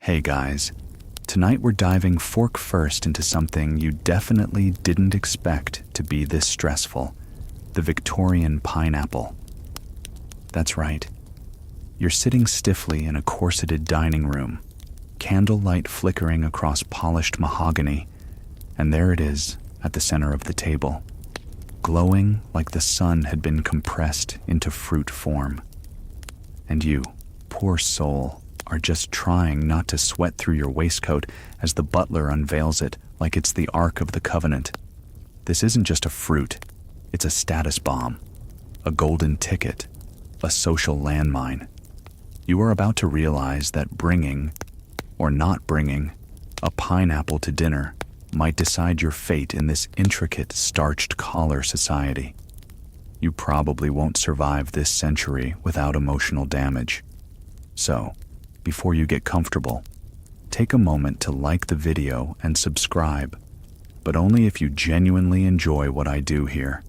Hey guys, tonight we're diving fork first into something you definitely didn't expect to be this stressful: the Victorian pineapple. That's right. You're sitting stiffly in a corseted dining room, candlelight flickering across polished mahogany, and there it is at the center of the table, glowing like the sun had been compressed into fruit form. And you, poor soul, are just trying not to sweat through your waistcoat as the butler unveils it like it's the Ark of the Covenant. This isn't just a fruit, it's a status bomb, a golden ticket, a social landmine. You are about to realize that bringing, or not bringing, a pineapple to dinner might decide your fate in this intricate, starched collar society. You probably won't survive this century without emotional damage. So, before you get comfortable, take a moment to like the video and subscribe, but only if you genuinely enjoy what I do here.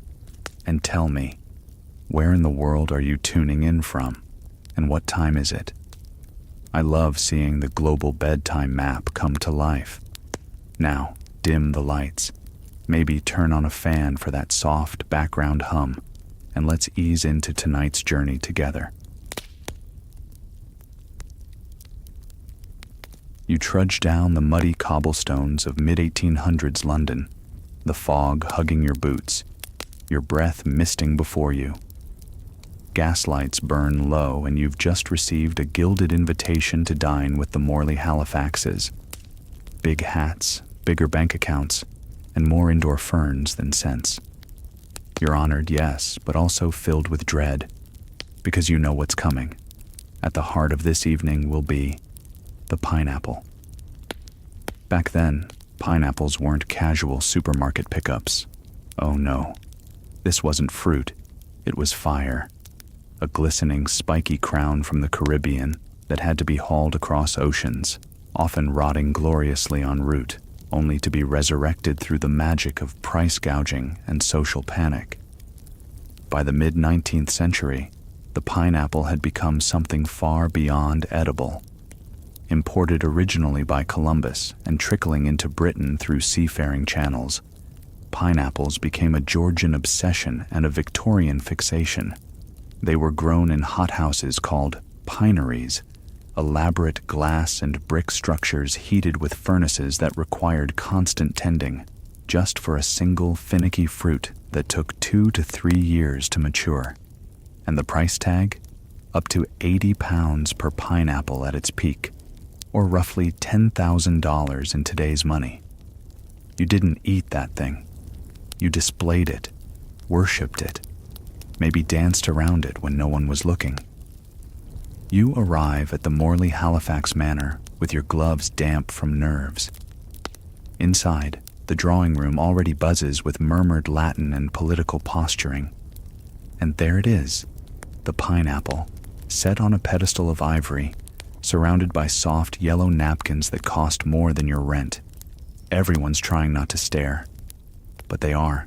And tell me, where in the world are you tuning in from, and what time is it? I love seeing the global bedtime map come to life. Now, dim the lights, maybe turn on a fan for that soft background hum, and let's ease into tonight's journey together. You trudge down the muddy cobblestones of mid-1800s London, the fog hugging your boots, your breath misting before you. Gaslights burn low, and you've just received a gilded invitation to dine with the Morley Halifaxes. Big hats, bigger bank accounts, and more indoor ferns than sense. You're honored, yes, but also filled with dread, because you know what's coming. At the heart of this evening will be the pineapple. Back then, pineapples weren't casual supermarket pickups. Oh no, this wasn't fruit, it was fire. A glistening, spiky crown from the Caribbean that had to be hauled across oceans, often rotting gloriously en route, only to be resurrected through the magic of price gouging and social panic. By the mid-19th century, the pineapple had become something far beyond edible. Imported originally by Columbus and trickling into Britain through seafaring channels, pineapples became a Georgian obsession and a Victorian fixation. They were grown in hothouses called pineries, elaborate glass and brick structures heated with furnaces that required constant tending, just for a single finicky fruit that took 2 to 3 years to mature. And the price tag? Up to £80 per pineapple at its peak, or roughly $10,000 in today's money. You didn't eat that thing. You displayed it, worshipped it, maybe danced around it when no one was looking. You arrive at the Morley Halifax Manor with your gloves damp from nerves. Inside, the drawing room already buzzes with murmured Latin and political posturing. And there it is, the pineapple, set on a pedestal of ivory, surrounded by soft yellow napkins that cost more than your rent. Everyone's trying not to stare, but they are.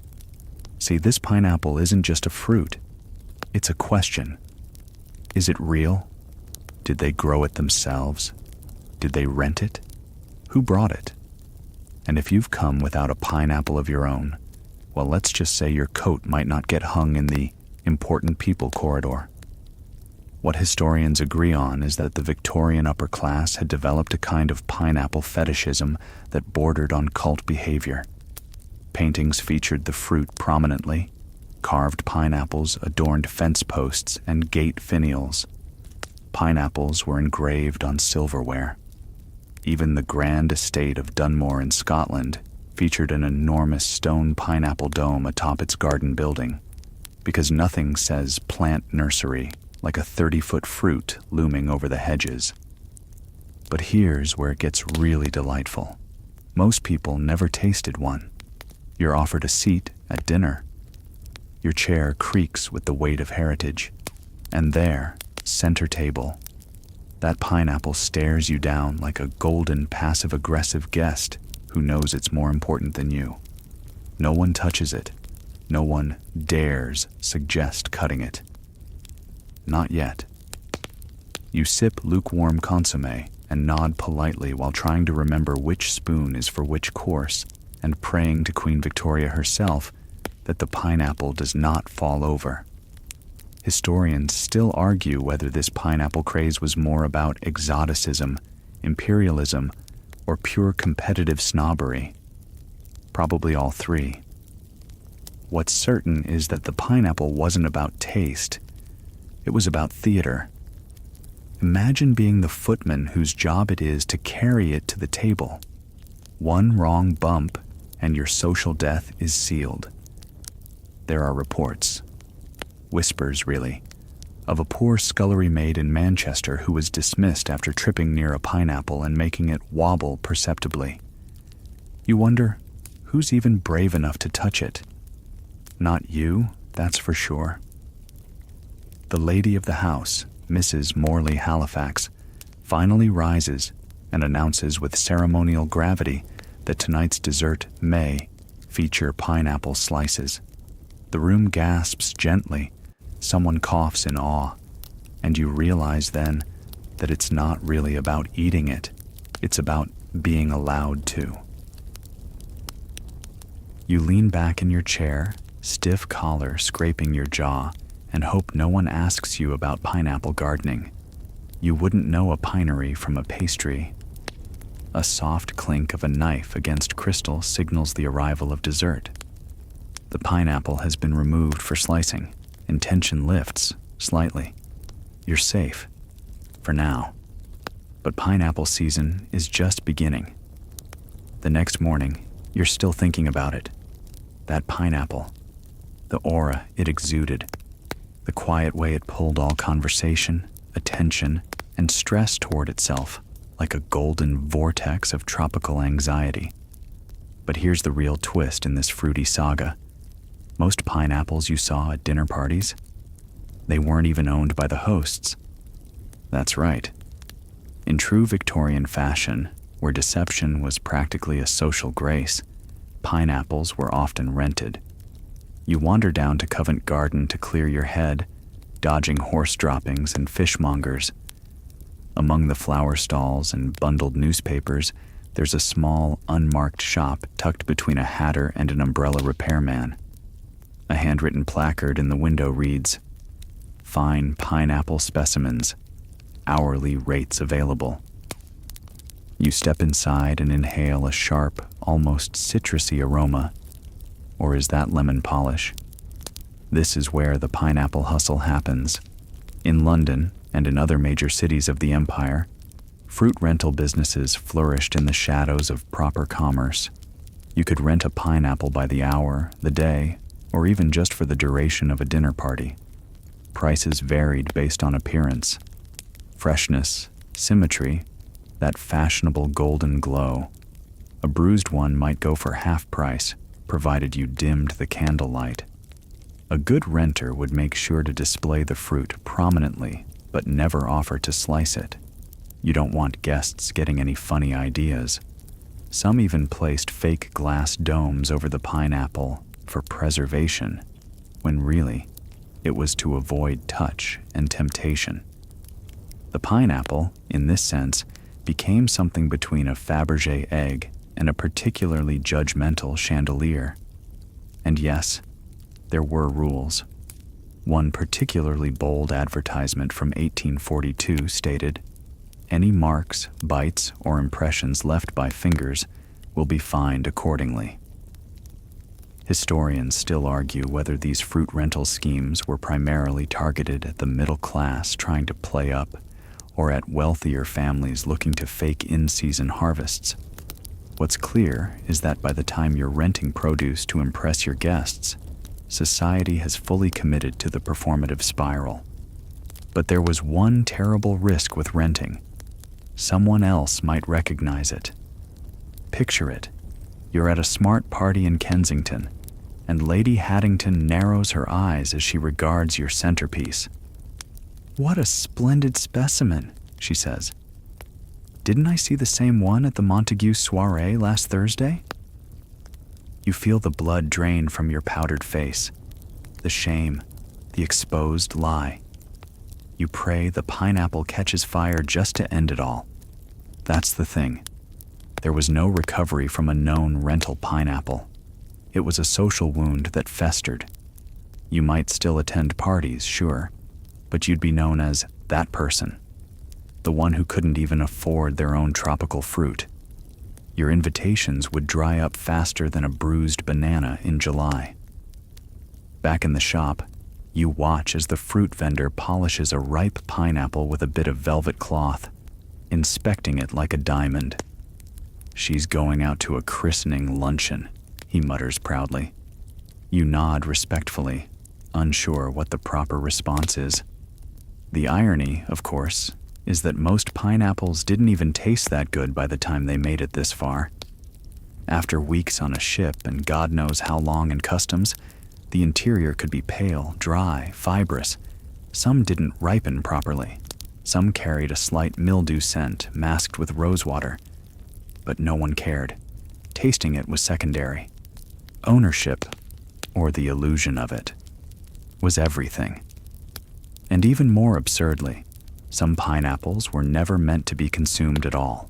See, this pineapple isn't just a fruit, it's a question. Is it real? Did they grow it themselves? Did they rent it? Who brought it? And if you've come without a pineapple of your own, well, let's just say your coat might not get hung in the important people corridor. What historians agree on is that the Victorian upper class had developed a kind of pineapple fetishism that bordered on cult behavior. Paintings featured the fruit prominently. Carved pineapples adorned fence posts and gate finials. Pineapples were engraved on silverware. Even the grand estate of Dunmore in Scotland featured an enormous stone pineapple dome atop its garden building, because nothing says plant nursery like a 30-foot fruit looming over the hedges. But here's where it gets really delightful. Most people never tasted one. You're offered a seat at dinner. Your chair creaks with the weight of heritage. And there, center table, that pineapple stares you down like a golden passive-aggressive guest who knows it's more important than you. No one touches it. No one dares suggest cutting it. Not yet. You sip lukewarm consommé and nod politely while trying to remember which spoon is for which course, and praying to Queen Victoria herself that the pineapple does not fall over. Historians still argue whether this pineapple craze was more about exoticism, imperialism, or pure competitive snobbery. Probably all three. What's certain is that the pineapple wasn't about taste. It was about theater. Imagine being the footman whose job it is to carry it to the table. One wrong bump and your social death is sealed. There are reports, whispers really, of a poor scullery maid in Manchester who was dismissed after tripping near a pineapple and making it wobble perceptibly. You wonder, who's even brave enough to touch it? Not you, that's for sure. The lady of the house, Mrs. Morley Halifax, finally rises and announces with ceremonial gravity that tonight's dessert may feature pineapple slices. The room gasps gently, someone coughs in awe, and you realize then that it's not really about eating it, it's about being allowed to. You lean back in your chair, stiff collar scraping your jaw, and hope no one asks you about pineapple gardening. You wouldn't know a pinery from a pastry. A soft clink of a knife against crystal signals the arrival of dessert. The pineapple has been removed for slicing, and tension lifts slightly. You're safe, for now. But pineapple season is just beginning. The next morning, you're still thinking about it. That pineapple, the aura it exuded, the quiet way it pulled all conversation, attention, and stress toward itself like a golden vortex of tropical anxiety. But here's the real twist in this fruity saga. Most pineapples you saw at dinner parties, they weren't even owned by the hosts. That's right. In true Victorian fashion, where deception was practically a social grace, pineapples were often rented. You wander down to Covent Garden to clear your head, dodging horse droppings and fishmongers. Among the flower stalls and bundled newspapers, there's a small, unmarked shop tucked between a hatter and an umbrella repairman. A handwritten placard in the window reads, "Fine pineapple specimens, hourly rates available." You step inside and inhale a sharp, almost citrusy aroma. Or is that lemon polish? This is where the pineapple hustle happens. In London and in other major cities of the empire, fruit rental businesses flourished in the shadows of proper commerce. You could rent a pineapple by the hour, the day, or even just for the duration of a dinner party. Prices varied based on appearance, freshness, symmetry, that fashionable golden glow. A bruised one might go for half price, provided you dimmed the candlelight. A good renter would make sure to display the fruit prominently, but never offer to slice it. You don't want guests getting any funny ideas. Some even placed fake glass domes over the pineapple for preservation, when really, it was to avoid touch and temptation. The pineapple, in this sense, became something between a Fabergé egg and a particularly judgmental chandelier. And yes, there were rules. One particularly bold advertisement from 1842 stated, "Any marks, bites, or impressions left by fingers will be fined accordingly." Historians still argue whether these fruit rental schemes were primarily targeted at the middle class trying to play up, or at wealthier families looking to fake in-season harvests. What's clear is that by the time you're renting produce to impress your guests, society has fully committed to the performative spiral. But there was one terrible risk with renting. Someone else might recognize it. Picture it. You're at a smart party in Kensington, and Lady Haddington narrows her eyes as she regards your centerpiece. "What a splendid specimen," she says. "Didn't I see the same one at the Montague soiree last Thursday?" You feel the blood drain from your powdered face, the shame, the exposed lie. You pray the pineapple catches fire just to end it all. That's the thing. There was no recovery from a known rental pineapple. It was a social wound that festered. You might still attend parties, sure, but you'd be known as that person, the one who couldn't even afford their own tropical fruit. Your invitations would dry up faster than a bruised banana in July. Back in the shop, you watch as the fruit vendor polishes a ripe pineapple with a bit of velvet cloth, inspecting it like a diamond. "She's going out to a christening luncheon," he mutters proudly. You nod respectfully, unsure what the proper response is. The irony, of course, is that most pineapples didn't even taste that good by the time they made it this far. After weeks on a ship and God knows how long in customs, the interior could be pale, dry, fibrous. Some didn't ripen properly. Some carried a slight mildew scent masked with rosewater. But no one cared. Tasting it was secondary. Ownership, or the illusion of it, was everything. And even more absurdly, some pineapples were never meant to be consumed at all.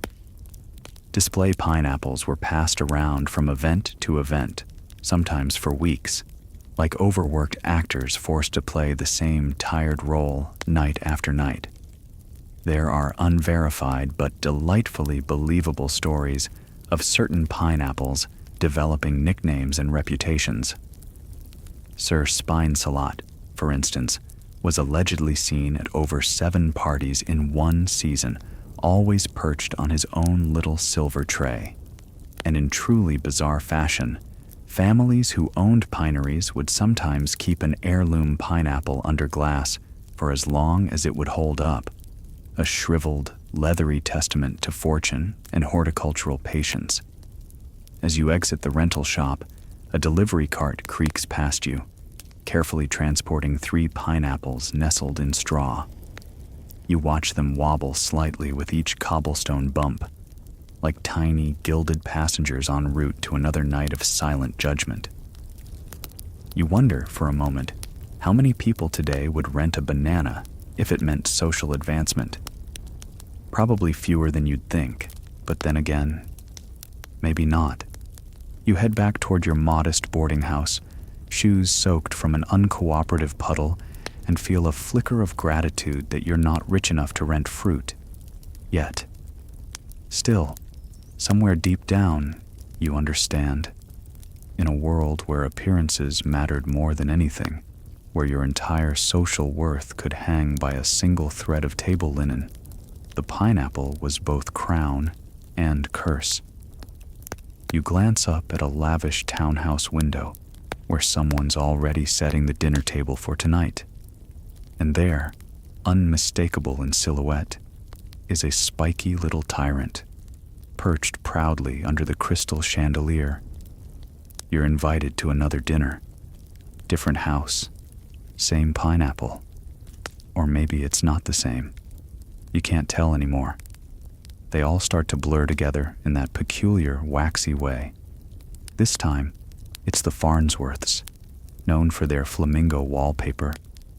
Display pineapples were passed around from event to event, sometimes for weeks, like overworked actors forced to play the same tired role night after night. There are unverified but delightfully believable stories of certain pineapples developing nicknames and reputations. Sir Spinesalot, for instance, was allegedly seen at over 7 parties in one season, always perched on his own little silver tray. And in truly bizarre fashion, families who owned pineries would sometimes keep an heirloom pineapple under glass for as long as it would hold up, a shriveled, leathery testament to fortune and horticultural patience. As you exit the rental shop, a delivery cart creaks past you, carefully transporting 3 pineapples nestled in straw. You watch them wobble slightly with each cobblestone bump, like tiny, gilded passengers en route to another night of silent judgment. You wonder, for a moment, how many people today would rent a banana if it meant social advancement. Probably fewer than you'd think, but then again, maybe not. You head back toward your modest boarding house, shoes soaked from an uncooperative puddle, and feel a flicker of gratitude that you're not rich enough to rent fruit. Yet. Still, somewhere deep down, you understand. In a world where appearances mattered more than anything, where your entire social worth could hang by a single thread of table linen, the pineapple was both crown and curse. You glance up at a lavish townhouse window, where someone's already setting the dinner table for tonight. And there, unmistakable in silhouette, is a spiky little tyrant, perched proudly under the crystal chandelier. You're invited to another dinner. Different house, same pineapple. Or maybe it's not the same. You can't tell anymore. They all start to blur together in that peculiar, waxy way. This time, it's the Farnsworths, known for their flamingo wallpaper,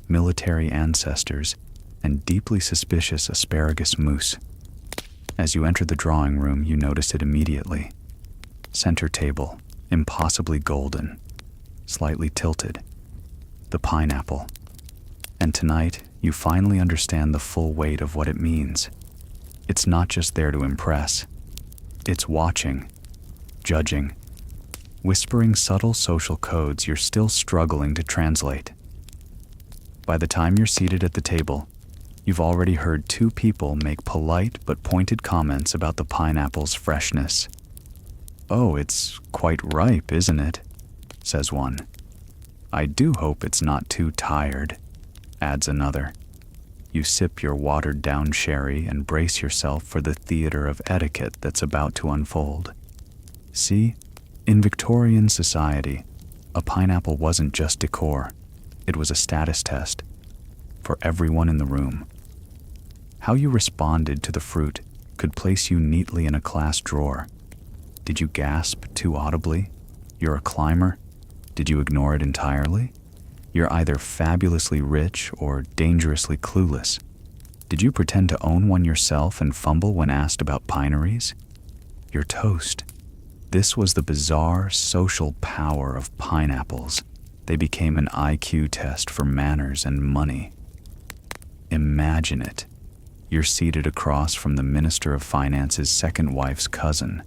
military ancestors, and deeply suspicious asparagus mousse. As you enter the drawing room, you notice it immediately. Center table, impossibly golden, slightly tilted. The pineapple. And tonight, you finally understand the full weight of what it means. It's not just there to impress. It's watching, judging, whispering subtle social codes you're still struggling to translate. By the time you're seated at the table, you've already heard 2 people make polite but pointed comments about the pineapple's freshness. "Oh, it's quite ripe, isn't it?" says one. "I do hope it's not too tired," adds another. You sip your watered-down sherry and brace yourself for the theater of etiquette that's about to unfold. See, in Victorian society, a pineapple wasn't just decor. It was a status test for everyone in the room. How you responded to the fruit could place you neatly in a class drawer. Did you gasp too audibly? You're a climber? Did you ignore it entirely? You're either fabulously rich or dangerously clueless. Did you pretend to own one yourself and fumble when asked about pineries? You're toast. This was the bizarre social power of pineapples. They became an IQ test for manners and money. Imagine it. You're seated across from the Minister of Finance's second wife's cousin,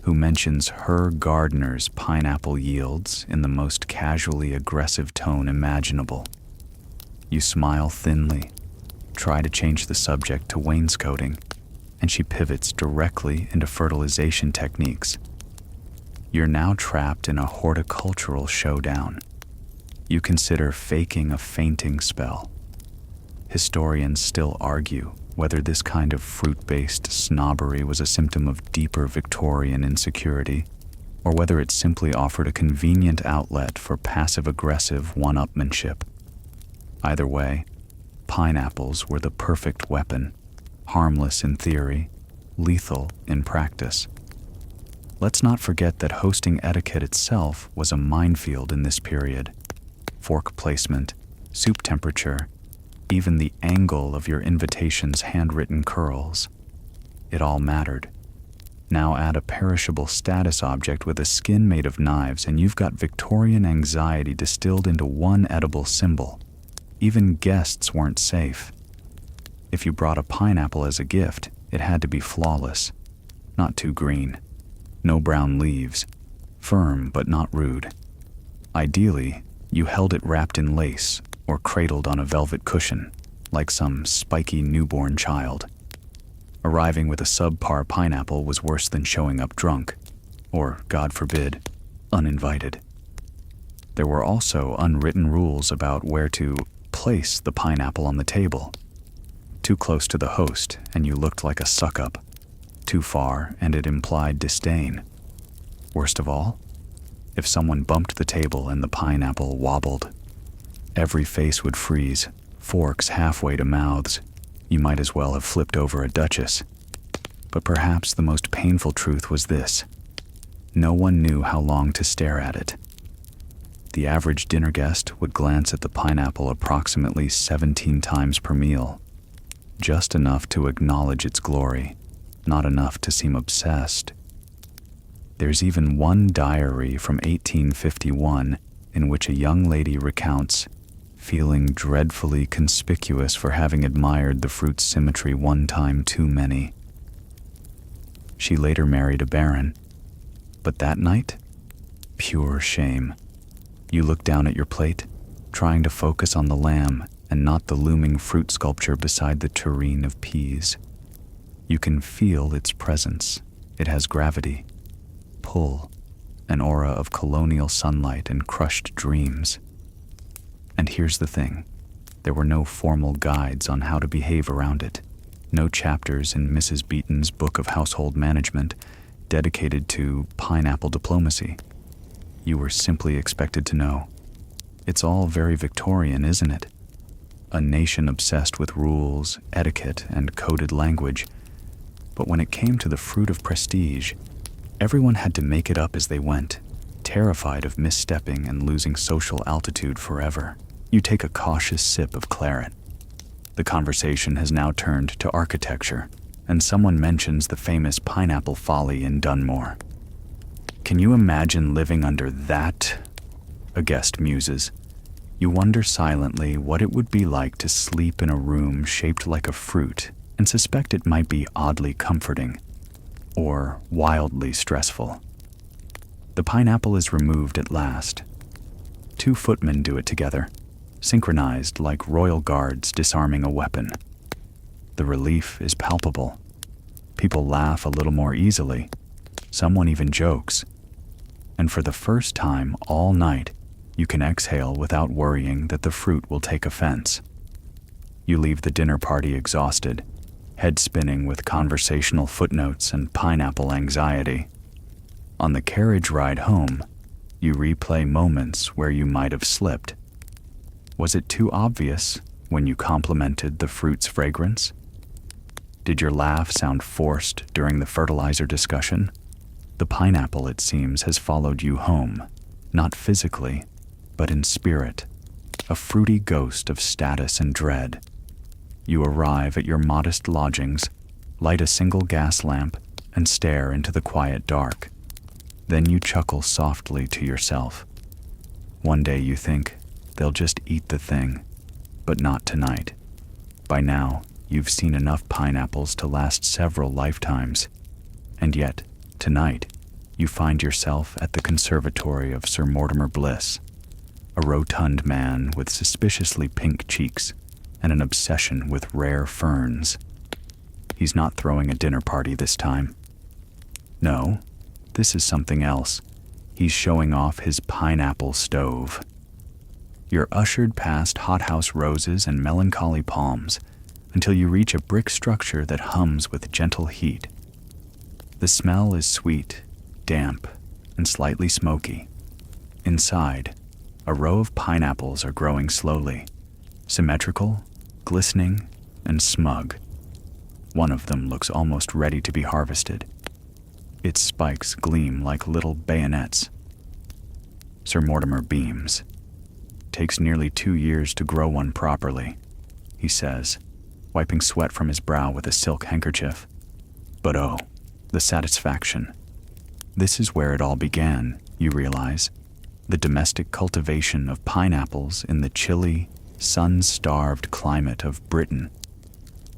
who mentions her gardener's pineapple yields in the most casually aggressive tone imaginable. You smile thinly, try to change the subject to wainscoting, and she pivots directly into fertilization techniques. You're now trapped in a horticultural showdown. You consider faking a fainting spell. Historians still argue whether this kind of fruit-based snobbery was a symptom of deeper Victorian insecurity, or whether it simply offered a convenient outlet for passive-aggressive one-upmanship. Either way, pineapples were the perfect weapon, harmless in theory, lethal in practice. Let's not forget that hosting etiquette itself was a minefield in this period. Fork placement, soup temperature, even the angle of your invitation's handwritten curls. It all mattered. Now add a perishable status object with a skin made of knives and you've got Victorian anxiety distilled into one edible symbol. Even guests weren't safe. If you brought a pineapple as a gift, it had to be flawless. Not too green. No brown leaves. Firm but not rude. Ideally, you held it wrapped in lace or cradled on a velvet cushion, like some spiky newborn child. Arriving with a subpar pineapple was worse than showing up drunk, or, God forbid, uninvited. There were also unwritten rules about where to place the pineapple on the table. Too close to the host, and you looked like a suck-up. Too far, and it implied disdain. Worst of all, if someone bumped the table and the pineapple wobbled, every face would freeze, forks halfway to mouths. You might as well have flipped over a duchess. But perhaps the most painful truth was this: no one knew how long to stare at it. The average dinner guest would glance at the pineapple approximately 17 times per meal, just enough to acknowledge its glory, not enough to seem obsessed. There's even one diary from 1851 in which a young lady recounts feeling dreadfully conspicuous for having admired the fruit's symmetry one time too many. She later married a baron, but that night, pure shame. You look down at your plate, trying to focus on the lamb and not the looming fruit sculpture beside the tureen of peas. You can feel its presence. It has gravity, pull, an aura of colonial sunlight and crushed dreams. And here's the thing. There were no formal guides on how to behave around it. No chapters in Mrs. Beeton's Book of Household Management dedicated to pineapple diplomacy. You were simply expected to know. It's all very Victorian, isn't it? A nation obsessed with rules, etiquette, and coded language. But when it came to the fruit of prestige, everyone had to make it up as they went, terrified of misstepping and losing social altitude forever. You take a cautious sip of claret. The conversation has now turned to architecture, and someone mentions the famous pineapple folly in Dunmore. Can you imagine living under that? A guest muses. You wonder silently what it would be like to sleep in a room shaped like a fruit and suspect it might be oddly comforting or wildly stressful. The pineapple is removed at last. 2 footmen do it together, synchronized like royal guards disarming a weapon. The relief is palpable. People laugh a little more easily. Someone even jokes. And for the first time all night, you can exhale without worrying that the fruit will take offense. You leave the dinner party exhausted, head spinning with conversational footnotes and pineapple anxiety. On the carriage ride home, you replay moments where you might have slipped. Was it too obvious when you complimented the fruit's fragrance? Did your laugh sound forced during the fertilizer discussion? The pineapple, it seems, has followed you home, not physically, but in spirit, a fruity ghost of status and dread. You arrive at your modest lodgings, light a single gas lamp, and stare into the quiet dark. Then you chuckle softly to yourself. One day you think, they'll just eat the thing, but not tonight. By now, you've seen enough pineapples to last several lifetimes. And yet, tonight, you find yourself at the conservatory of Sir Mortimer Bliss, a rotund man with suspiciously pink cheeks and an obsession with rare ferns. He's not throwing a dinner party this time. No, this is something else. He's showing off his pineapple stove. You're ushered past hothouse roses and melancholy palms until you reach a brick structure that hums with gentle heat. The smell is sweet, damp, and slightly smoky. Inside, a row of pineapples are growing slowly, symmetrical, glistening, and smug. One of them looks almost ready to be harvested. Its spikes gleam like little bayonets. Sir Mortimer beams. Takes nearly 2 years to grow one properly, he says, wiping sweat from his brow with a silk handkerchief. But oh, the satisfaction. This is where it all began, you realize. The domestic cultivation of pineapples in the chilly, sun-starved climate of Britain.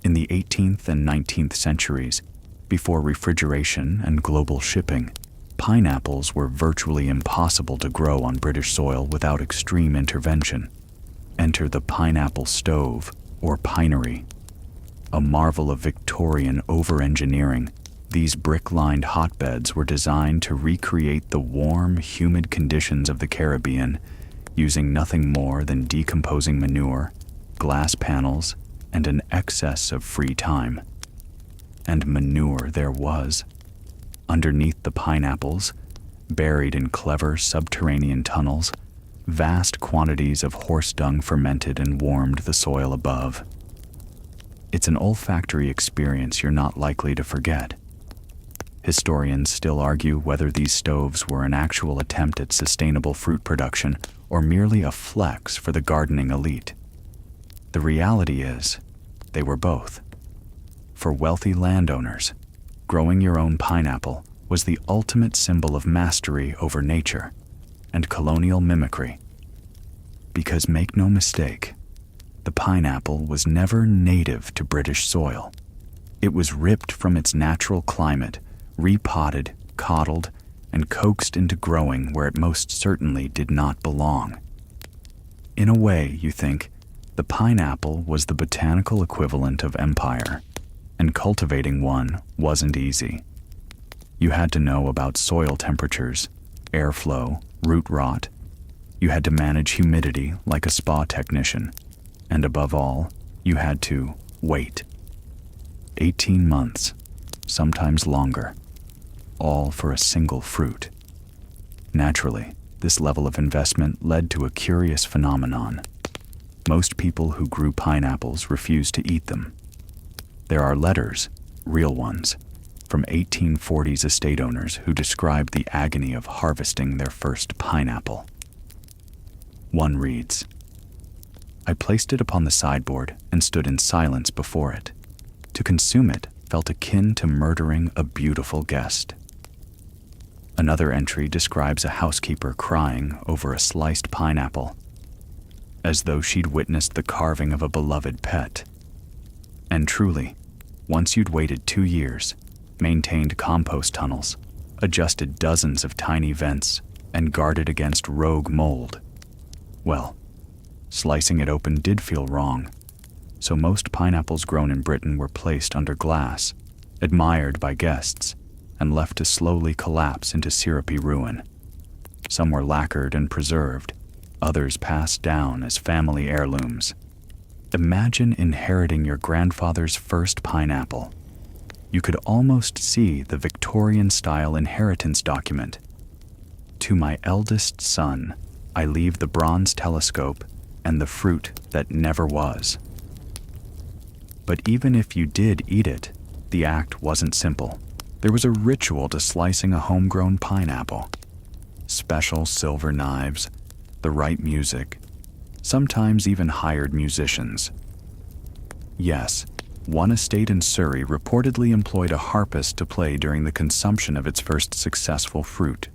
In the 18th and 19th centuries, before refrigeration and global shipping, pineapples were virtually impossible to grow on British soil without extreme intervention. Enter the pineapple stove, or pinery. A marvel of Victorian over-engineering, these brick-lined hotbeds were designed to recreate the warm, humid conditions of the Caribbean, using nothing more than decomposing manure, glass panels, and an excess of free time. And manure there was. Underneath the pineapples, buried in clever subterranean tunnels, vast quantities of horse dung fermented and warmed the soil above. It's an olfactory experience you're not likely to forget. Historians still argue whether these stoves were an actual attempt at sustainable fruit production or merely a flex for the gardening elite. The reality is, they were both. For wealthy landowners, growing your own pineapple was the ultimate symbol of mastery over nature and colonial mimicry. Because make no mistake, the pineapple was never native to British soil. It was ripped from its natural climate, repotted, coddled, and coaxed into growing where it most certainly did not belong. In a way, you think, the pineapple was the botanical equivalent of empire, and cultivating one wasn't easy. You had to know about soil temperatures, airflow, root rot. You had to manage humidity like a spa technician, and above all, you had to wait. 18 months, sometimes longer, all for a single fruit. Naturally, this level of investment led to a curious phenomenon. Most people who grew pineapples refused to eat them. There are letters, real ones, from 1840s estate owners who describe the agony of harvesting their first pineapple. One reads, "I placed it upon the sideboard and stood in silence before it. To consume it felt akin to murdering a beautiful guest." Another entry describes a housekeeper crying over a sliced pineapple, as though she'd witnessed the carving of a beloved pet. And truly, once you'd waited 2 years, maintained compost tunnels, adjusted dozens of tiny vents, and guarded against rogue mold, well, slicing it open did feel wrong. So most pineapples grown in Britain were placed under glass, admired by guests, and left to slowly collapse into syrupy ruin. Some were lacquered and preserved, others passed down as family heirlooms. Imagine inheriting your grandfather's first pineapple. You could almost see the Victorian-style inheritance document. "To my eldest son, I leave the bronze telescope and the fruit that never was." But even if you did eat it, the act wasn't simple. There was a ritual to slicing a homegrown pineapple. Special silver knives, the right music, sometimes even hired musicians. Yes, one estate in Surrey reportedly employed a harpist to play during the consumption of its first successful fruit.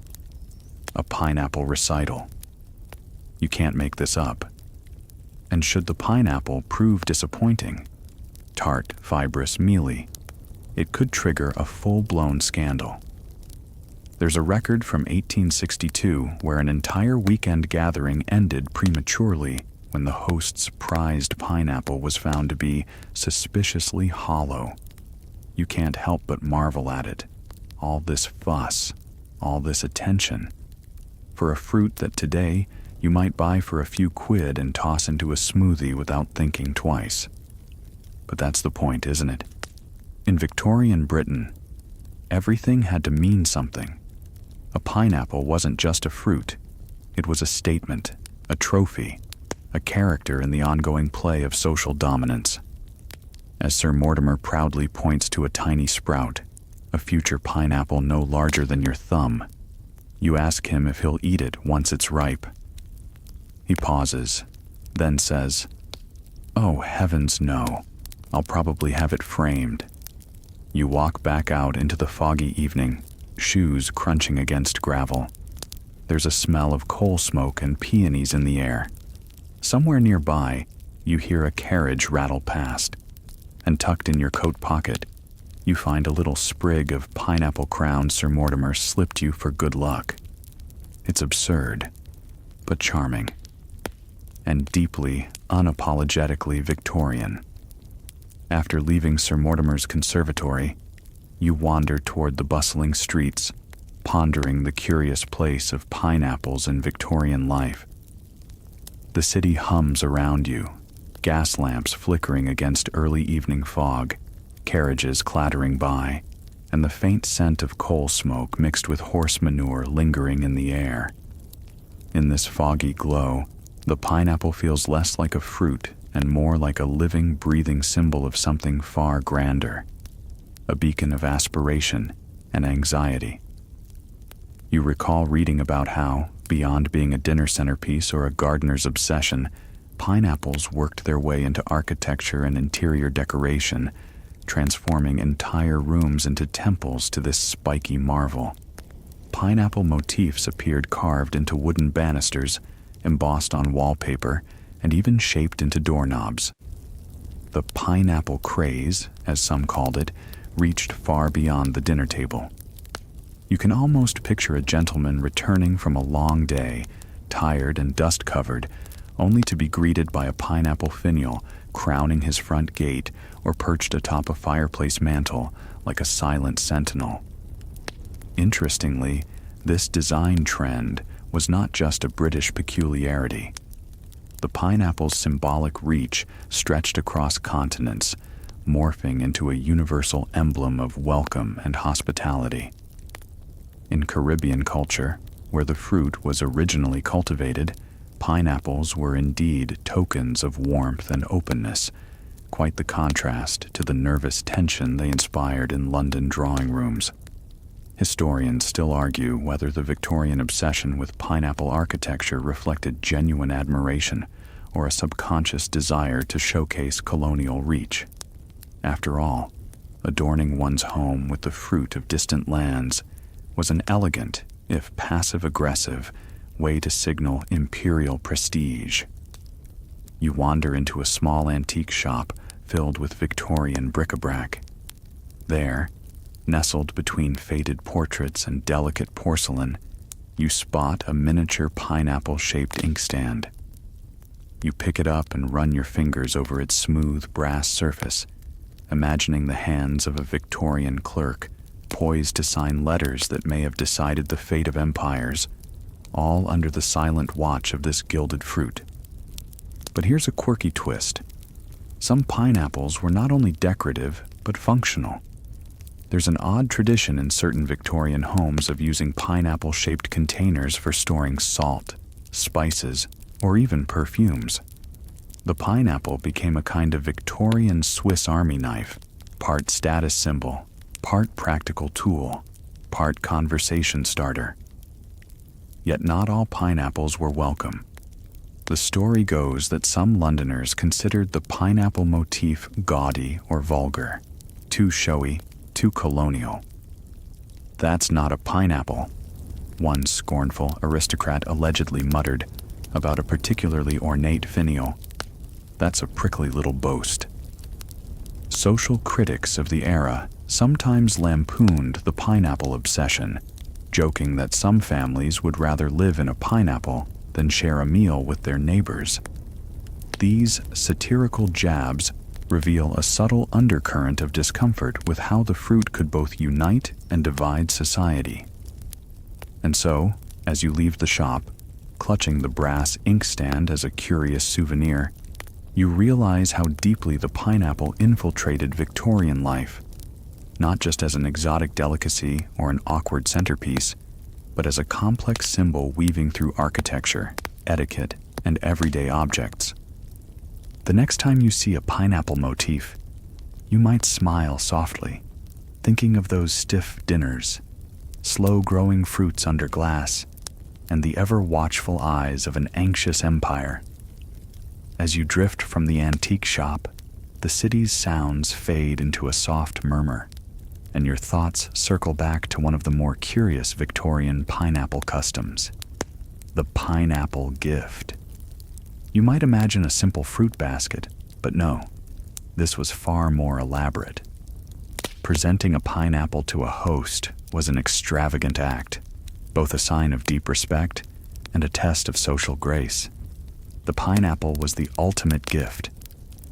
A pineapple recital. You can't make this up. And should the pineapple prove disappointing, tart, fibrous, mealy, it could trigger a full-blown scandal. There's a record from 1862 where an entire weekend gathering ended prematurely when the host's prized pineapple was found to be suspiciously hollow. You can't help but marvel at it. All this fuss, all this attention, for a fruit that today you might buy for a few quid and toss into a smoothie without thinking twice. But that's the point, isn't it? In Victorian Britain, everything had to mean something. A pineapple wasn't just a fruit. It was a statement, a trophy, a character in the ongoing play of social dominance. As Sir Mortimer proudly points to a tiny sprout, a future pineapple no larger than your thumb, you ask him if he'll eat it once it's ripe. He pauses, then says, "Oh, heavens no, I'll probably have it framed." You walk back out into the foggy evening, shoes crunching against gravel. There's a smell of coal smoke and peonies in the air. Somewhere nearby, you hear a carriage rattle past, and tucked in your coat pocket, you find a little sprig of pineapple crown Sir Mortimer slipped you for good luck. It's absurd, but charming, and deeply, unapologetically Victorian. After leaving Sir Mortimer's conservatory, you wander toward the bustling streets, pondering the curious place of pineapples in Victorian life. The city hums around you, gas lamps flickering against early evening fog, carriages clattering by, and the faint scent of coal smoke mixed with horse manure lingering in the air. In this foggy glow, the pineapple feels less like a fruit and more like a living, breathing symbol of something far grander, a beacon of aspiration and anxiety. You recall reading about how, beyond being a dinner centerpiece or a gardener's obsession, pineapples worked their way into architecture and interior decoration, transforming entire rooms into temples to this spiky marvel. Pineapple motifs appeared carved into wooden banisters, embossed on wallpaper, and even shaped into doorknobs. The pineapple craze, as some called it, reached far beyond the dinner table. You can almost picture a gentleman returning from a long day, tired and dust-covered, only to be greeted by a pineapple finial crowning his front gate or perched atop a fireplace mantel like a silent sentinel. Interestingly, this design trend was not just a British peculiarity. The pineapple's symbolic reach stretched across continents, morphing into a universal emblem of welcome and hospitality. In Caribbean culture, where the fruit was originally cultivated, pineapples were indeed tokens of warmth and openness, quite the contrast to the nervous tension they inspired in London drawing rooms. Historians still argue whether the Victorian obsession with pineapple architecture reflected genuine admiration or a subconscious desire to showcase colonial reach. After all, adorning one's home with the fruit of distant lands was an elegant, if passive-aggressive, way to signal imperial prestige. You wander into a small antique shop filled with Victorian bric-a-brac. There, nestled between faded portraits and delicate porcelain, you spot a miniature pineapple-shaped inkstand. You pick it up and run your fingers over its smooth brass surface, imagining the hands of a Victorian clerk poised to sign letters that may have decided the fate of empires, all under the silent watch of this gilded fruit. But here's a quirky twist. Some pineapples were not only decorative, but functional. There's an odd tradition in certain Victorian homes of using pineapple-shaped containers for storing salt, spices, or even perfumes. The pineapple became a kind of Victorian Swiss Army knife, part status symbol, part practical tool, part conversation starter. Yet not all pineapples were welcome. The story goes that some Londoners considered the pineapple motif gaudy or vulgar, too showy, too colonial. "That's not a pineapple," one scornful aristocrat allegedly muttered about a particularly ornate finial. "That's a prickly little boast." Social critics of the era sometimes lampooned the pineapple obsession, joking that some families would rather live in a pineapple than share a meal with their neighbors. These satirical jabs reveal a subtle undercurrent of discomfort with how the fruit could both unite and divide society. And so, as you leave the shop, clutching the brass inkstand as a curious souvenir, you realize how deeply the pineapple infiltrated Victorian life, not just as an exotic delicacy or an awkward centerpiece, but as a complex symbol weaving through architecture, etiquette, and everyday objects. The next time you see a pineapple motif, you might smile softly, thinking of those stiff dinners, slow-growing fruits under glass, and the ever-watchful eyes of an anxious empire. As you drift from the antique shop, the city's sounds fade into a soft murmur, and your thoughts circle back to one of the more curious Victorian pineapple customs: the pineapple gift. You might imagine a simple fruit basket, but no, this was far more elaborate. Presenting a pineapple to a host was an extravagant act, both a sign of deep respect and a test of social grace. The pineapple was the ultimate gift,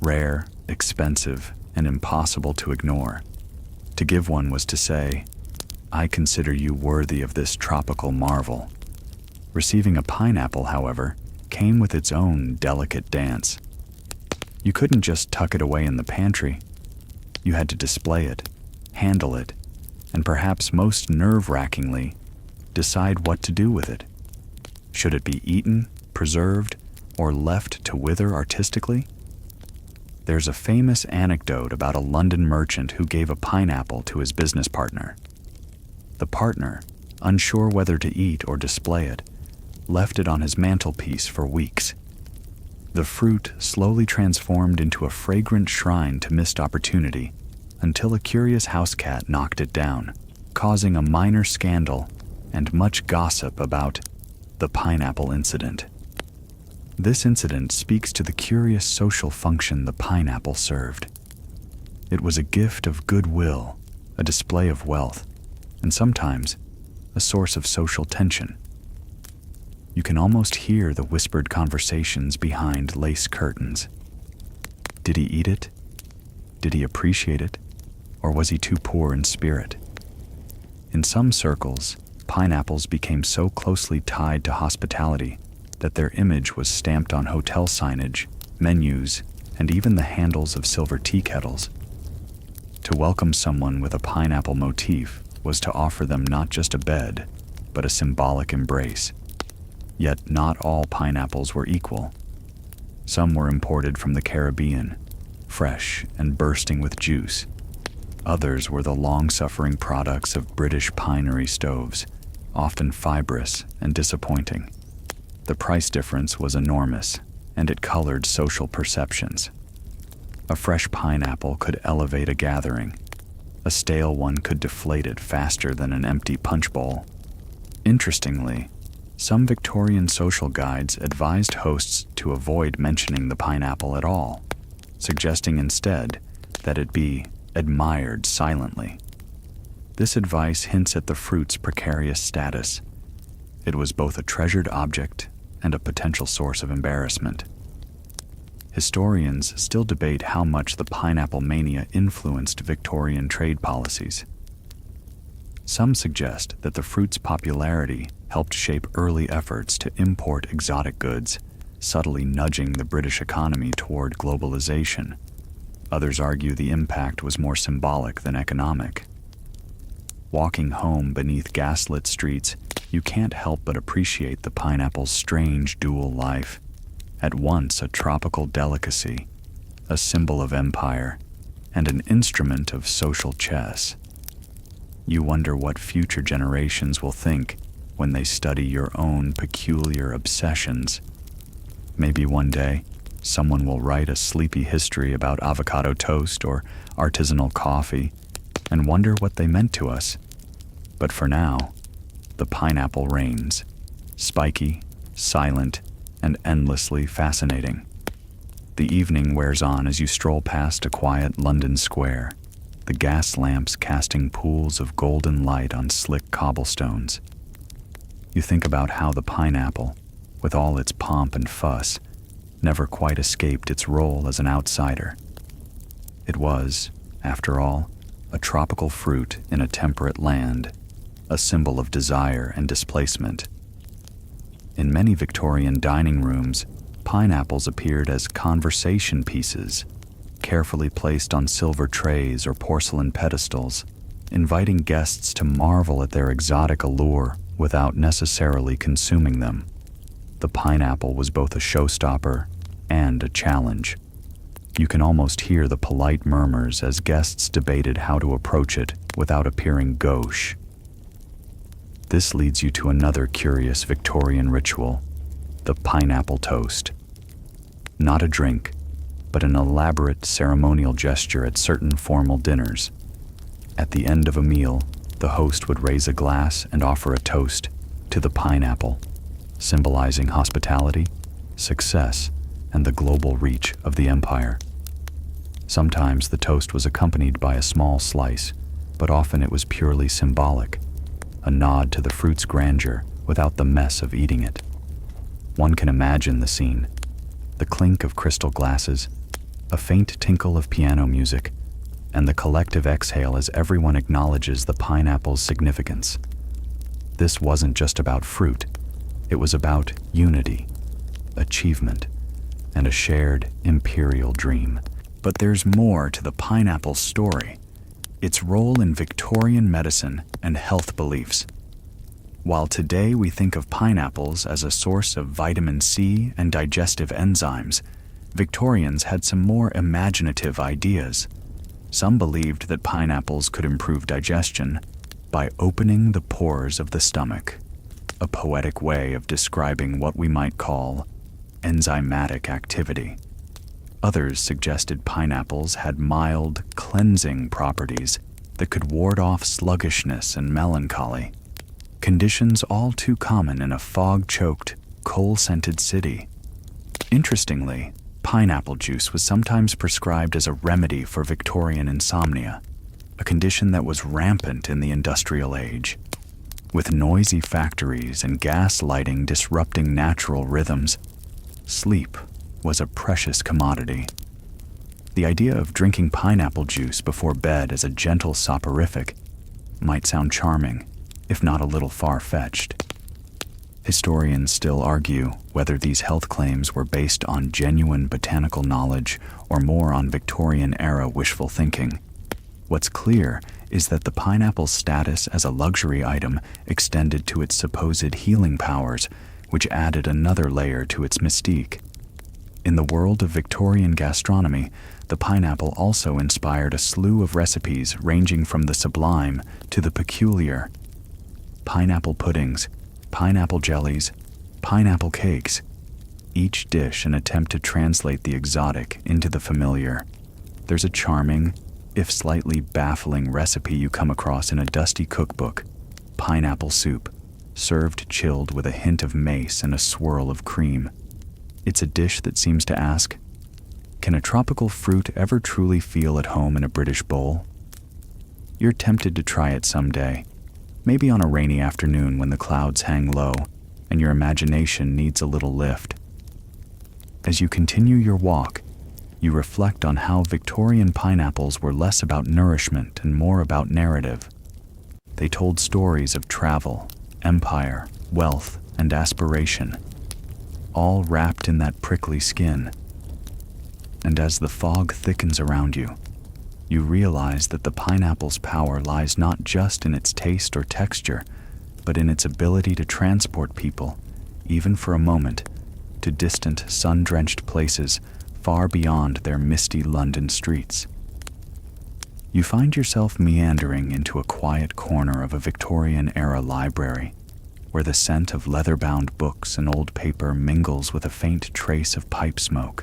rare, expensive, and impossible to ignore. To give one was to say, "I consider you worthy of this tropical marvel." Receiving a pineapple, however, came with its own delicate dance. You couldn't just tuck it away in the pantry. You had to display it, handle it, and perhaps most nerve-wrackingly, decide what to do with it. Should it be eaten, preserved, or left to wither artistically? There's a famous anecdote about a London merchant who gave a pineapple to his business partner. The partner, unsure whether to eat or display it, left it on his mantelpiece for weeks. The fruit slowly transformed into a fragrant shrine to missed opportunity until a curious house cat knocked it down, causing a minor scandal and much gossip about the pineapple incident. This incident speaks to the curious social function the pineapple served. It was a gift of goodwill, a display of wealth, and sometimes a source of social tension. You can almost hear the whispered conversations behind lace curtains. Did he eat it? Did he appreciate it? Or was he too poor in spirit? In some circles, pineapples became so closely tied to hospitality that their image was stamped on hotel signage, menus, and even the handles of silver tea kettles. To welcome someone with a pineapple motif was to offer them not just a bed, but a symbolic embrace. Yet not all pineapples were equal. Some were imported from the Caribbean, fresh and bursting with juice. Others were the long-suffering products of British pinery stoves, often fibrous and disappointing. The price difference was enormous, and it colored social perceptions. A fresh pineapple could elevate a gathering. A stale one could deflate it faster than an empty punch bowl. Interestingly, some Victorian social guides advised hosts to avoid mentioning the pineapple at all, suggesting instead that it be admired silently. This advice hints at the fruit's precarious status. It was both a treasured object and a potential source of embarrassment. Historians still debate how much the pineapple mania influenced Victorian trade policies. Some suggest that the fruit's popularity helped shape early efforts to import exotic goods, subtly nudging the British economy toward globalization. Others argue the impact was more symbolic than economic. Walking home beneath gaslit streets, you can't help but appreciate the pineapple's strange dual life. At once a tropical delicacy, a symbol of empire, and an instrument of social chess. You wonder what future generations will think when they study your own peculiar obsessions. Maybe one day, someone will write a sleepy history about avocado toast or artisanal coffee and wonder what they meant to us. But for now, the pineapple reigns, spiky, silent, and endlessly fascinating. The evening wears on as you stroll past a quiet London square, the gas lamps casting pools of golden light on slick cobblestones. You think about how the pineapple, with all its pomp and fuss, never quite escaped its role as an outsider. It was, after all, a tropical fruit in a temperate land, a symbol of desire and displacement. In many Victorian dining rooms, pineapples appeared as conversation pieces, carefully placed on silver trays or porcelain pedestals, inviting guests to marvel at their exotic allure without necessarily consuming them. The pineapple was both a showstopper and a challenge. You can almost hear the polite murmurs as guests debated how to approach it without appearing gauche. This leads you to another curious Victorian ritual, the pineapple toast. Not a drink, but an elaborate ceremonial gesture at certain formal dinners. At the end of a meal, the host would raise a glass and offer a toast to the pineapple, symbolizing hospitality, success, and the global reach of the empire. Sometimes the toast was accompanied by a small slice, but often it was purely symbolic, a nod to the fruit's grandeur without the mess of eating it. One can imagine the scene: the clink of crystal glasses, a faint tinkle of piano music, and the collective exhale as everyone acknowledges the pineapple's significance. This wasn't just about fruit, it was about unity, achievement, and a shared imperial dream. But there's more to the pineapple story: its role in Victorian medicine and health beliefs. While today we think of pineapples as a source of vitamin C and digestive enzymes, Victorians had some more imaginative ideas. Some believed that pineapples could improve digestion by opening the pores of the stomach, a poetic way of describing what we might call enzymatic activity. Others suggested pineapples had mild, cleansing properties that could ward off sluggishness and melancholy, conditions all too common in a fog-choked, coal-scented city. Interestingly, pineapple juice was sometimes prescribed as a remedy for Victorian insomnia, a condition that was rampant in the industrial age. With noisy factories and gas lighting disrupting natural rhythms, sleep was a precious commodity. The idea of drinking pineapple juice before bed as a gentle soporific might sound charming, if not a little far-fetched. Historians still argue whether these health claims were based on genuine botanical knowledge or more on Victorian-era wishful thinking. What's clear is that the pineapple's status as a luxury item extended to its supposed healing powers, which added another layer to its mystique. In the world of Victorian gastronomy, the pineapple also inspired a slew of recipes ranging from the sublime to the peculiar. Pineapple puddings, pineapple jellies, pineapple cakes, each dish an attempt to translate the exotic into the familiar. There's a charming, if slightly baffling recipe you come across in a dusty cookbook: pineapple soup, served chilled with a hint of mace and a swirl of cream. It's a dish that seems to ask, can a tropical fruit ever truly feel at home in a British bowl? You're tempted to try it someday, maybe on a rainy afternoon when the clouds hang low and your imagination needs a little lift. As you continue your walk, you reflect on how Victorian pineapples were less about nourishment and more about narrative. They told stories of travel, empire, wealth, and aspiration, all wrapped in that prickly skin. And as the fog thickens around you, you realize that the pineapple's power lies not just in its taste or texture, but in its ability to transport people, even for a moment, to distant, sun-drenched places far beyond their misty London streets. You find yourself meandering into a quiet corner of a Victorian-era library, where the scent of leather-bound books and old paper mingles with a faint trace of pipe smoke.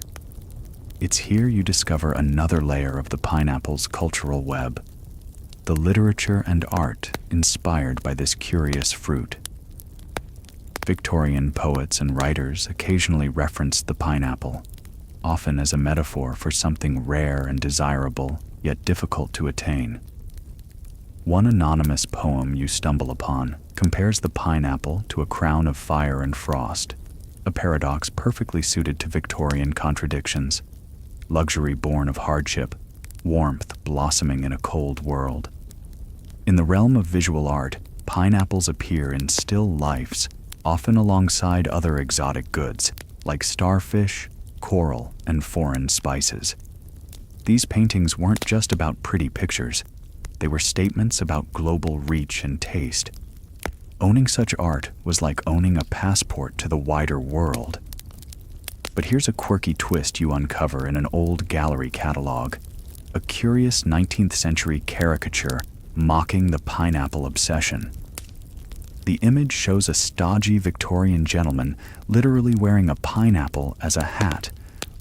It's here you discover another layer of the pineapple's cultural web, the literature and art inspired by this curious fruit. Victorian poets and writers occasionally referenced the pineapple, often as a metaphor for something rare and desirable, yet difficult to attain. One anonymous poem you stumble upon compares the pineapple to a crown of fire and frost, a paradox perfectly suited to Victorian contradictions, luxury born of hardship, warmth blossoming in a cold world. In the realm of visual art, pineapples appear in still lifes, often alongside other exotic goods, like starfish, coral, and foreign spices. These paintings weren't just about pretty pictures. They were statements about global reach and taste. Owning such art was like owning a passport to the wider world. But here's a quirky twist you uncover in an old gallery catalog, a curious 19th century caricature mocking the pineapple obsession. The image shows a stodgy Victorian gentleman literally wearing a pineapple as a hat,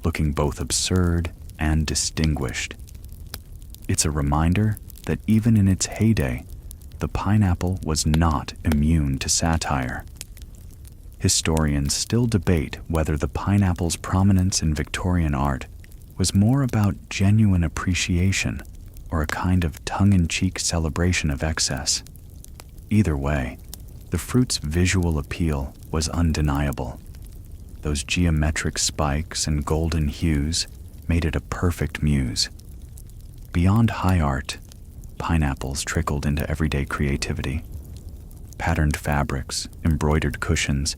looking both absurd and distinguished. It's a reminder that even in its heyday, the pineapple was not immune to satire. Historians still debate whether the pineapple's prominence in Victorian art was more about genuine appreciation or a kind of tongue-in-cheek celebration of excess. Either way, the fruit's visual appeal was undeniable. Those geometric spikes and golden hues made it a perfect muse. Beyond high art, pineapples trickled into everyday creativity. Patterned fabrics, embroidered cushions,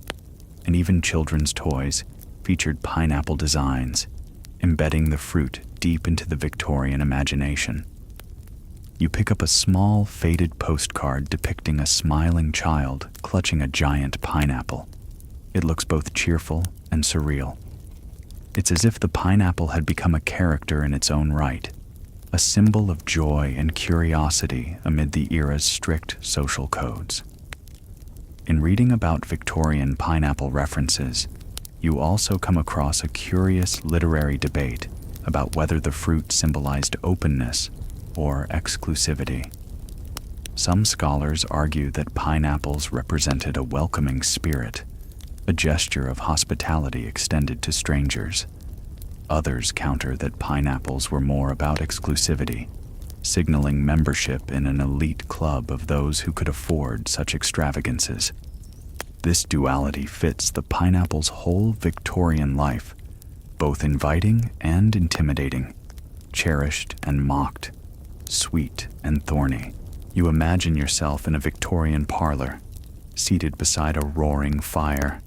and even children's toys featured pineapple designs, embedding the fruit deep into the Victorian imagination. You pick up a small, faded postcard depicting a smiling child clutching a giant pineapple. It looks both cheerful and surreal. It's as if the pineapple had become a character in its own right, a symbol of joy and curiosity amid the era's strict social codes. In reading about Victorian pineapple references, you also come across a curious literary debate about whether the fruit symbolized openness or exclusivity. Some scholars argue that pineapples represented a welcoming spirit, a gesture of hospitality extended to strangers. Others counter that pineapples were more about exclusivity, signaling membership in an elite club of those who could afford such extravagances. This duality fits the pineapple's whole Victorian life, both inviting and intimidating, cherished and mocked, sweet and thorny. You imagine yourself in a Victorian parlor, seated beside a roaring fire,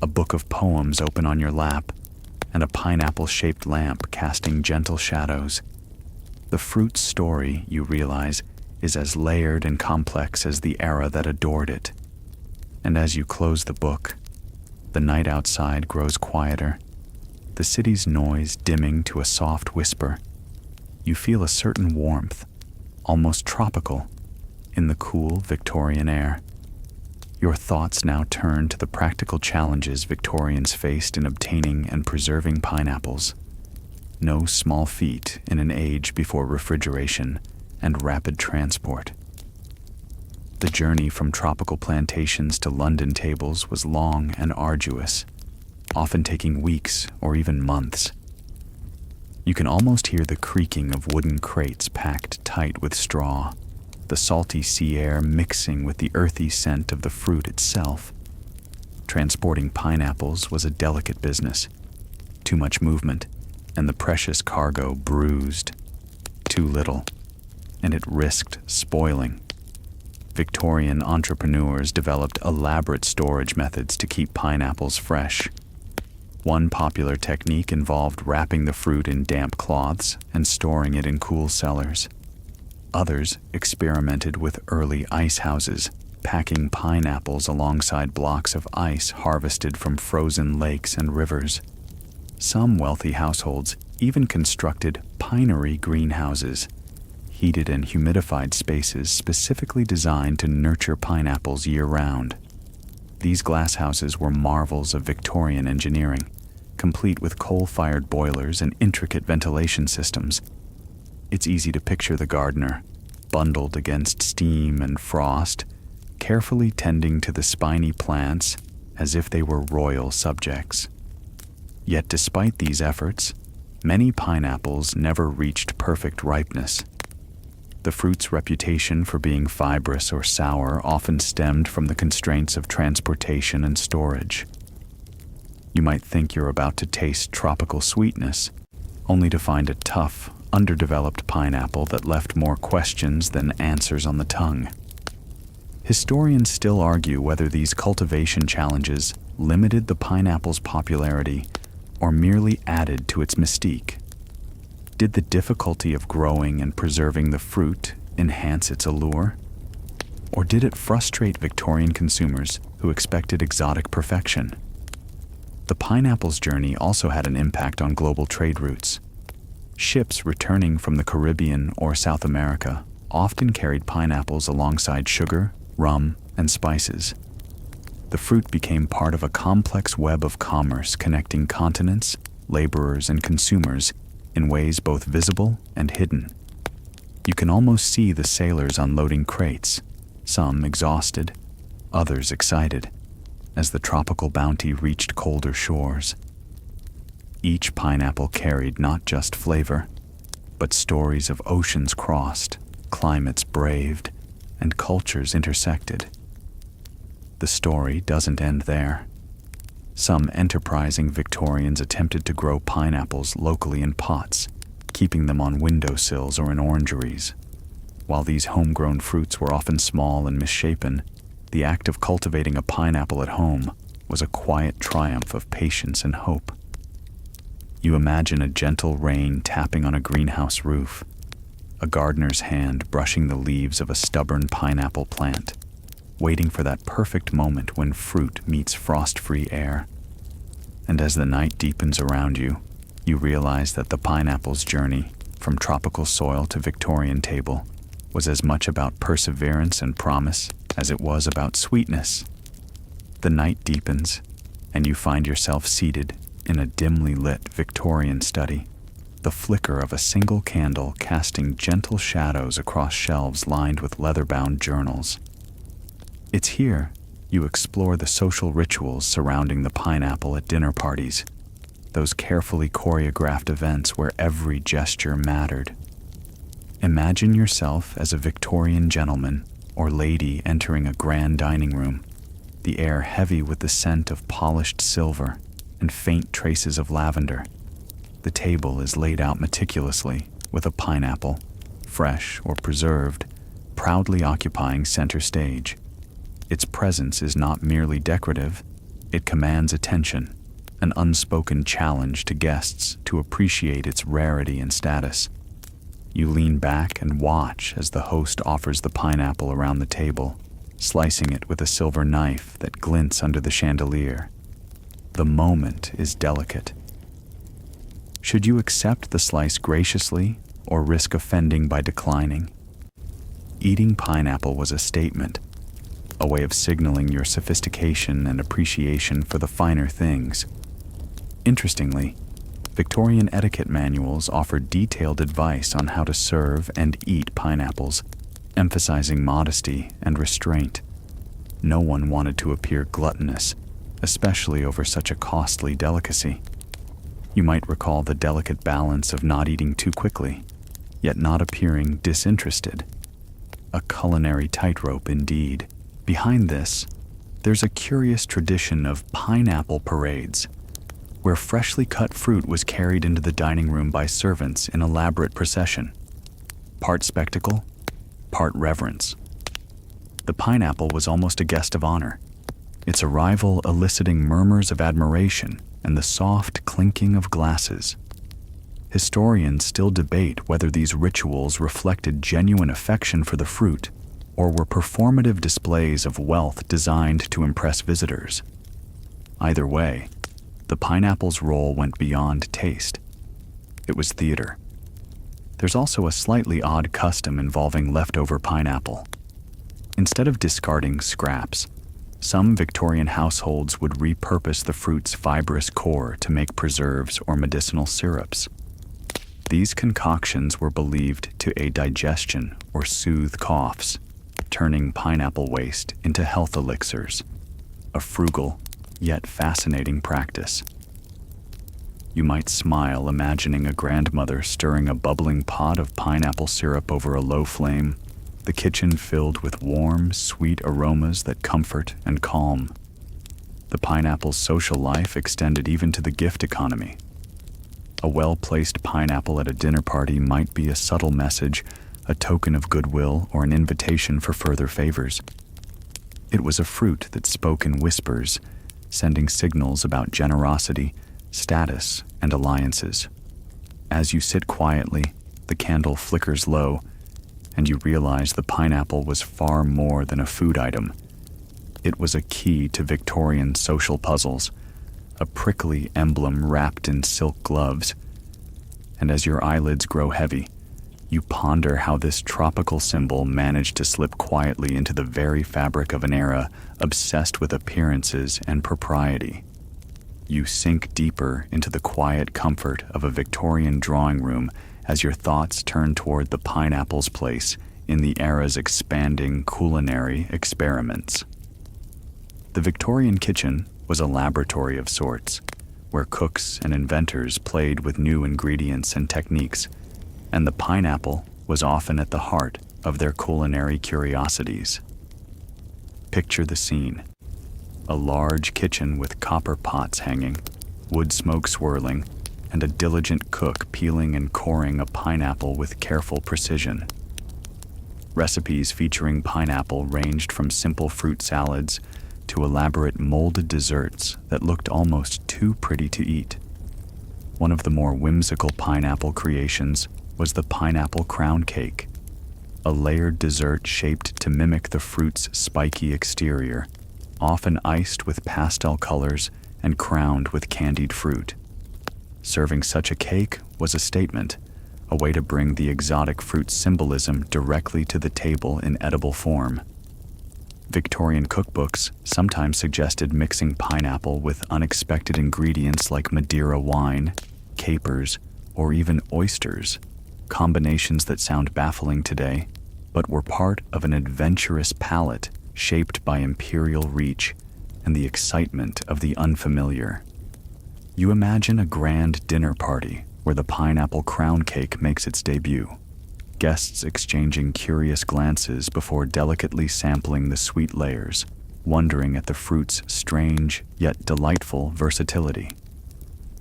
a book of poems open on your lap, and a pineapple-shaped lamp casting gentle shadows. The fruit's story, you realize, is as layered and complex as the era that adored it. And as you close the book, the night outside grows quieter, the city's noise dimming to a soft whisper. You feel a certain warmth, almost tropical, in the cool Victorian air. Your thoughts now turn to the practical challenges Victorians faced in obtaining and preserving pineapples. No small feat in an age before refrigeration and rapid transport. The journey from tropical plantations to London tables was long and arduous, often taking weeks or even months. You can almost hear the creaking of wooden crates packed tight with straw, the salty sea air mixing with the earthy scent of the fruit itself. Transporting pineapples was a delicate business. Too much movement, and the precious cargo bruised. Too little, and it risked spoiling. Victorian entrepreneurs developed elaborate storage methods to keep pineapples fresh. One popular technique involved wrapping the fruit in damp cloths and storing it in cool cellars. Others experimented with early ice houses, packing pineapples alongside blocks of ice harvested from frozen lakes and rivers. Some wealthy households even constructed pinery greenhouses, heated and humidified spaces specifically designed to nurture pineapples year-round. These glasshouses were marvels of Victorian engineering, complete with coal-fired boilers and intricate ventilation systems. It's easy to picture the gardener, bundled against steam and frost, carefully tending to the spiny plants as if they were royal subjects. Yet despite these efforts, many pineapples never reached perfect ripeness. The fruit's reputation for being fibrous or sour often stemmed from the constraints of transportation and storage. You might think you're about to taste tropical sweetness, only to find a tough, underdeveloped pineapple that left more questions than answers on the tongue. Historians still argue whether these cultivation challenges limited the pineapple's popularity or merely added to its mystique. Did the difficulty of growing and preserving the fruit enhance its allure? Or did it frustrate Victorian consumers who expected exotic perfection? The pineapple's journey also had an impact on global trade routes. Ships returning from the Caribbean or South America often carried pineapples alongside sugar, rum, and spices. The fruit became part of a complex web of commerce connecting continents, laborers, and consumers in ways both visible and hidden. You can almost see the sailors unloading crates, some exhausted, others excited, as the tropical bounty reached colder shores. Each pineapple carried not just flavor, but stories of oceans crossed, climates braved, and cultures intersected. The story doesn't end there. Some enterprising Victorians attempted to grow pineapples locally in pots, keeping them on windowsills or in orangeries. While these homegrown fruits were often small and misshapen, the act of cultivating a pineapple at home was a quiet triumph of patience and hope. You imagine a gentle rain tapping on a greenhouse roof, a gardener's hand brushing the leaves of a stubborn pineapple plant, waiting for that perfect moment when fruit meets frost-free air. And as the night deepens around you, you realize that the pineapple's journey from tropical soil to Victorian table was as much about perseverance and promise as it was about sweetness. The night deepens, and you find yourself seated in a dimly lit Victorian study, the flicker of a single candle casting gentle shadows across shelves lined with leather-bound journals. It's here you explore the social rituals surrounding the pineapple at dinner parties, those carefully choreographed events where every gesture mattered. Imagine yourself as a Victorian gentleman or lady entering a grand dining room, the air heavy with the scent of polished silver and faint traces of lavender. The table is laid out meticulously, with a pineapple, fresh or preserved, proudly occupying center stage. Its presence is not merely decorative, it commands attention, an unspoken challenge to guests to appreciate its rarity and status. You lean back and watch as the host offers the pineapple around the table, slicing it with a silver knife that glints under the chandelier. The moment is delicate. Should you accept the slice graciously or risk offending by declining? Eating pineapple was a statement, a way of signaling your sophistication and appreciation for the finer things. Interestingly, Victorian etiquette manuals offered detailed advice on how to serve and eat pineapples, emphasizing modesty and restraint. No one wanted to appear gluttonous, especially over such a costly delicacy. You might recall the delicate balance of not eating too quickly, yet not appearing disinterested. A culinary tightrope indeed. Behind this, there's a curious tradition of pineapple parades, where freshly cut fruit was carried into the dining room by servants in elaborate procession. Part spectacle, part reverence. The pineapple was almost a guest of honor, its arrival eliciting murmurs of admiration and the soft clinking of glasses. Historians still debate whether these rituals reflected genuine affection for the fruit or were performative displays of wealth designed to impress visitors. Either way, the pineapple's role went beyond taste. It was theater. There's also a slightly odd custom involving leftover pineapple. Instead of discarding scraps, Some Victorian households would repurpose the fruit's fibrous core to make preserves or medicinal syrups. These concoctions were believed to aid digestion or soothe coughs, turning pineapple waste into health elixirs, a frugal yet fascinating practice. You might smile imagining a grandmother stirring a bubbling pot of pineapple syrup over a low flame, the kitchen filled with warm, sweet aromas that comfort and calm. The pineapple's social life extended even to the gift economy. A well-placed pineapple at a dinner party might be a subtle message, a token of goodwill, or an invitation for further favors. It was a fruit that spoke in whispers, sending signals about generosity, status, and alliances. As you sit quietly, the candle flickers low, and you realize the pineapple was far more than a food item. It was a key to Victorian social puzzles, a prickly emblem wrapped in silk gloves. And as your eyelids grow heavy, you ponder how this tropical symbol managed to slip quietly into the very fabric of an era obsessed with appearances and propriety. You sink deeper into the quiet comfort of a Victorian drawing room as your thoughts turn toward the pineapple's place in the era's expanding culinary experiments. The Victorian kitchen was a laboratory of sorts, where cooks and inventors played with new ingredients and techniques, and the pineapple was often at the heart of their culinary curiosities. Picture the scene: a large kitchen with copper pots hanging, wood smoke swirling, and a diligent cook peeling and coring a pineapple with careful precision. Recipes featuring pineapple ranged from simple fruit salads to elaborate molded desserts that looked almost too pretty to eat. One of the more whimsical pineapple creations was the pineapple crown cake, a layered dessert shaped to mimic the fruit's spiky exterior, often iced with pastel colors and crowned with candied fruit. Serving such a cake was a statement, a way to bring the exotic fruit symbolism directly to the table in edible form. Victorian cookbooks sometimes suggested mixing pineapple with unexpected ingredients like Madeira wine, capers, or even oysters, combinations that sound baffling today, but were part of an adventurous palate shaped by imperial reach and the excitement of the unfamiliar. You imagine a grand dinner party where the pineapple crown cake makes its debut, guests exchanging curious glances before delicately sampling the sweet layers, wondering at the fruit's strange yet delightful versatility.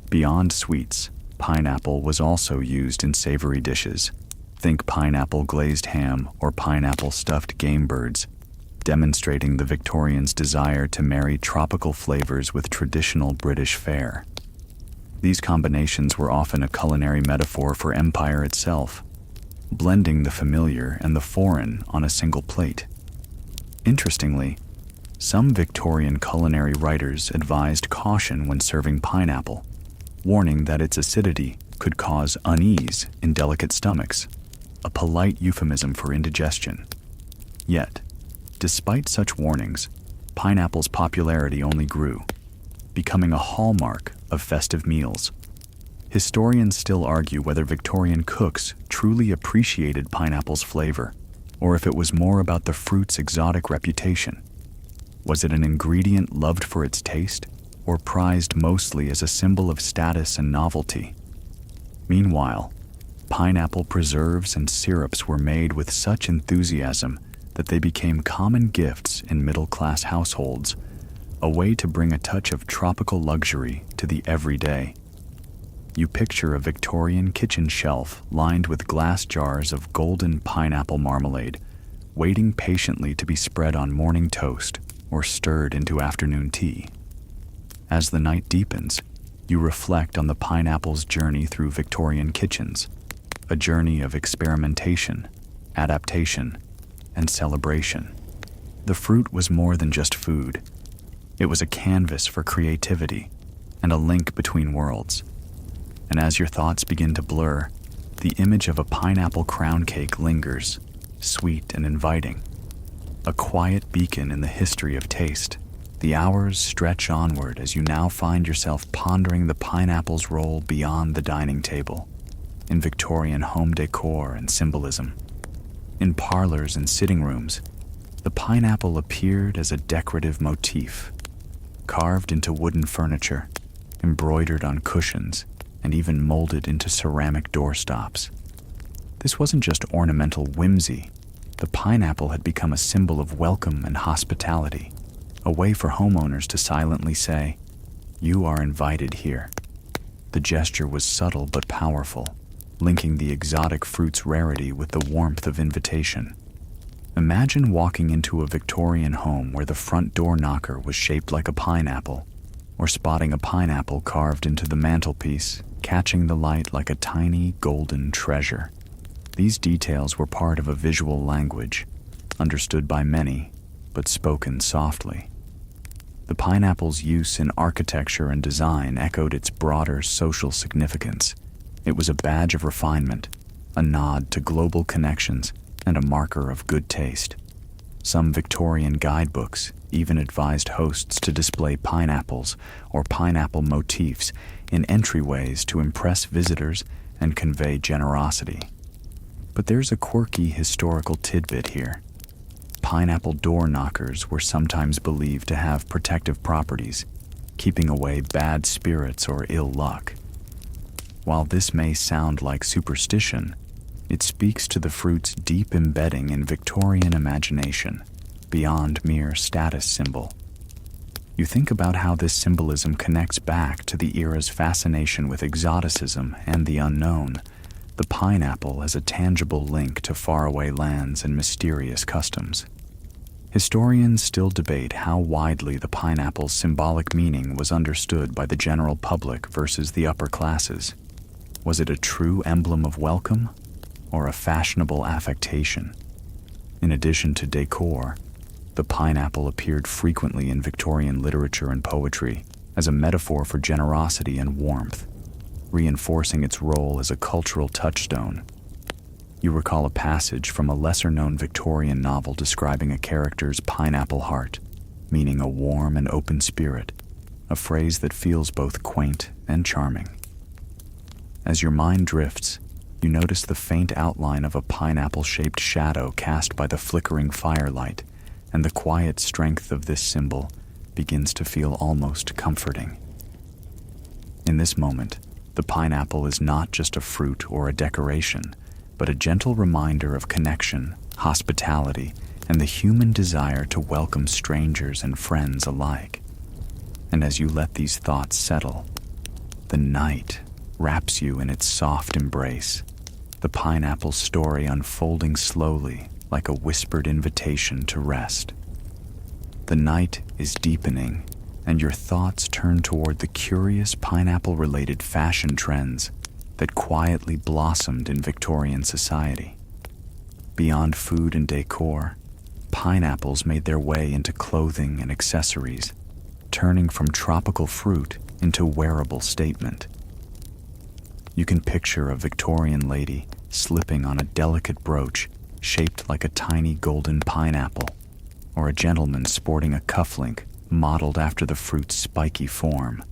Beyond sweets, pineapple was also used in savory dishes. Think pineapple glazed ham or pineapple stuffed game birds, demonstrating the Victorians' desire to marry tropical flavors with traditional British fare. These combinations were often a culinary metaphor for empire itself, blending the familiar and the foreign on a single plate. Interestingly, some Victorian culinary writers advised caution when serving pineapple, warning that its acidity could cause unease in delicate stomachs, a polite euphemism for indigestion. Yet, despite such warnings, pineapple's popularity only grew, becoming a hallmark of festive meals. Historians still argue whether Victorian cooks truly appreciated pineapple's flavor, or if it was more about the fruit's exotic reputation. Was it an ingredient loved for its taste, or prized mostly as a symbol of status and novelty? Meanwhile, pineapple preserves and syrups were made with such enthusiasm that they became common gifts in middle-class households, a way to bring a touch of tropical luxury to the everyday. You picture a Victorian kitchen shelf lined with glass jars of golden pineapple marmalade, waiting patiently to be spread on morning toast or stirred into afternoon tea. As the night deepens, you reflect on the pineapple's journey through Victorian kitchens, a journey of experimentation, adaptation, and celebration. The fruit was more than just food. It was a canvas for creativity and a link between worlds. And as your thoughts begin to blur, the image of a pineapple crown cake lingers, sweet and inviting, a quiet beacon in the history of taste. The hours stretch onward as you now find yourself pondering the pineapple's role beyond the dining table, in Victorian home decor and symbolism. In parlors and sitting rooms, the pineapple appeared as a decorative motif, carved into wooden furniture, embroidered on cushions, and even molded into ceramic doorstops. This wasn't just ornamental whimsy. The pineapple had become a symbol of welcome and hospitality, a way for homeowners to silently say, "You are invited here." The gesture was subtle but powerful, linking the exotic fruit's rarity with the warmth of invitation. Imagine walking into a Victorian home where the front door knocker was shaped like a pineapple, or spotting a pineapple carved into the mantelpiece, catching the light like a tiny golden treasure. These details were part of a visual language, understood by many, but spoken softly. The pineapple's use in architecture and design echoed its broader social significance. It was a badge of refinement, a nod to global connections, and a marker of good taste. Some Victorian guidebooks even advised hosts to display pineapples or pineapple motifs in entryways to impress visitors and convey generosity. But there's a quirky historical tidbit here. Pineapple door knockers were sometimes believed to have protective properties, keeping away bad spirits or ill luck. While this may sound like superstition, it speaks to the fruit's deep embedding in Victorian imagination, beyond mere status symbol. You think about how this symbolism connects back to the era's fascination with exoticism and the unknown, the pineapple as a tangible link to faraway lands and mysterious customs. Historians still debate how widely the pineapple's symbolic meaning was understood by the general public versus the upper classes. Was it a true emblem of welcome, or a fashionable affectation? In addition to decor, the pineapple appeared frequently in Victorian literature and poetry as a metaphor for generosity and warmth, reinforcing its role as a cultural touchstone. You recall a passage from a lesser-known Victorian novel describing a character's pineapple heart, meaning a warm and open spirit, a phrase that feels both quaint and charming. As your mind drifts, you notice the faint outline of a pineapple-shaped shadow cast by the flickering firelight, and the quiet strength of this symbol begins to feel almost comforting. In this moment, the pineapple is not just a fruit or a decoration, but a gentle reminder of connection, hospitality, and the human desire to welcome strangers and friends alike. And as you let these thoughts settle, the night wraps you in its soft embrace, the pineapple's story unfolding slowly like a whispered invitation to rest. The night is deepening, and your thoughts turn toward the curious pineapple-related fashion trends that quietly blossomed in Victorian society. Beyond food and decor, pineapples made their way into clothing and accessories, turning from tropical fruit into wearable statement. You can picture a Victorian lady slipping on a delicate brooch shaped like a tiny golden pineapple, or a gentleman sporting a cufflink modeled after the fruit's spiky form.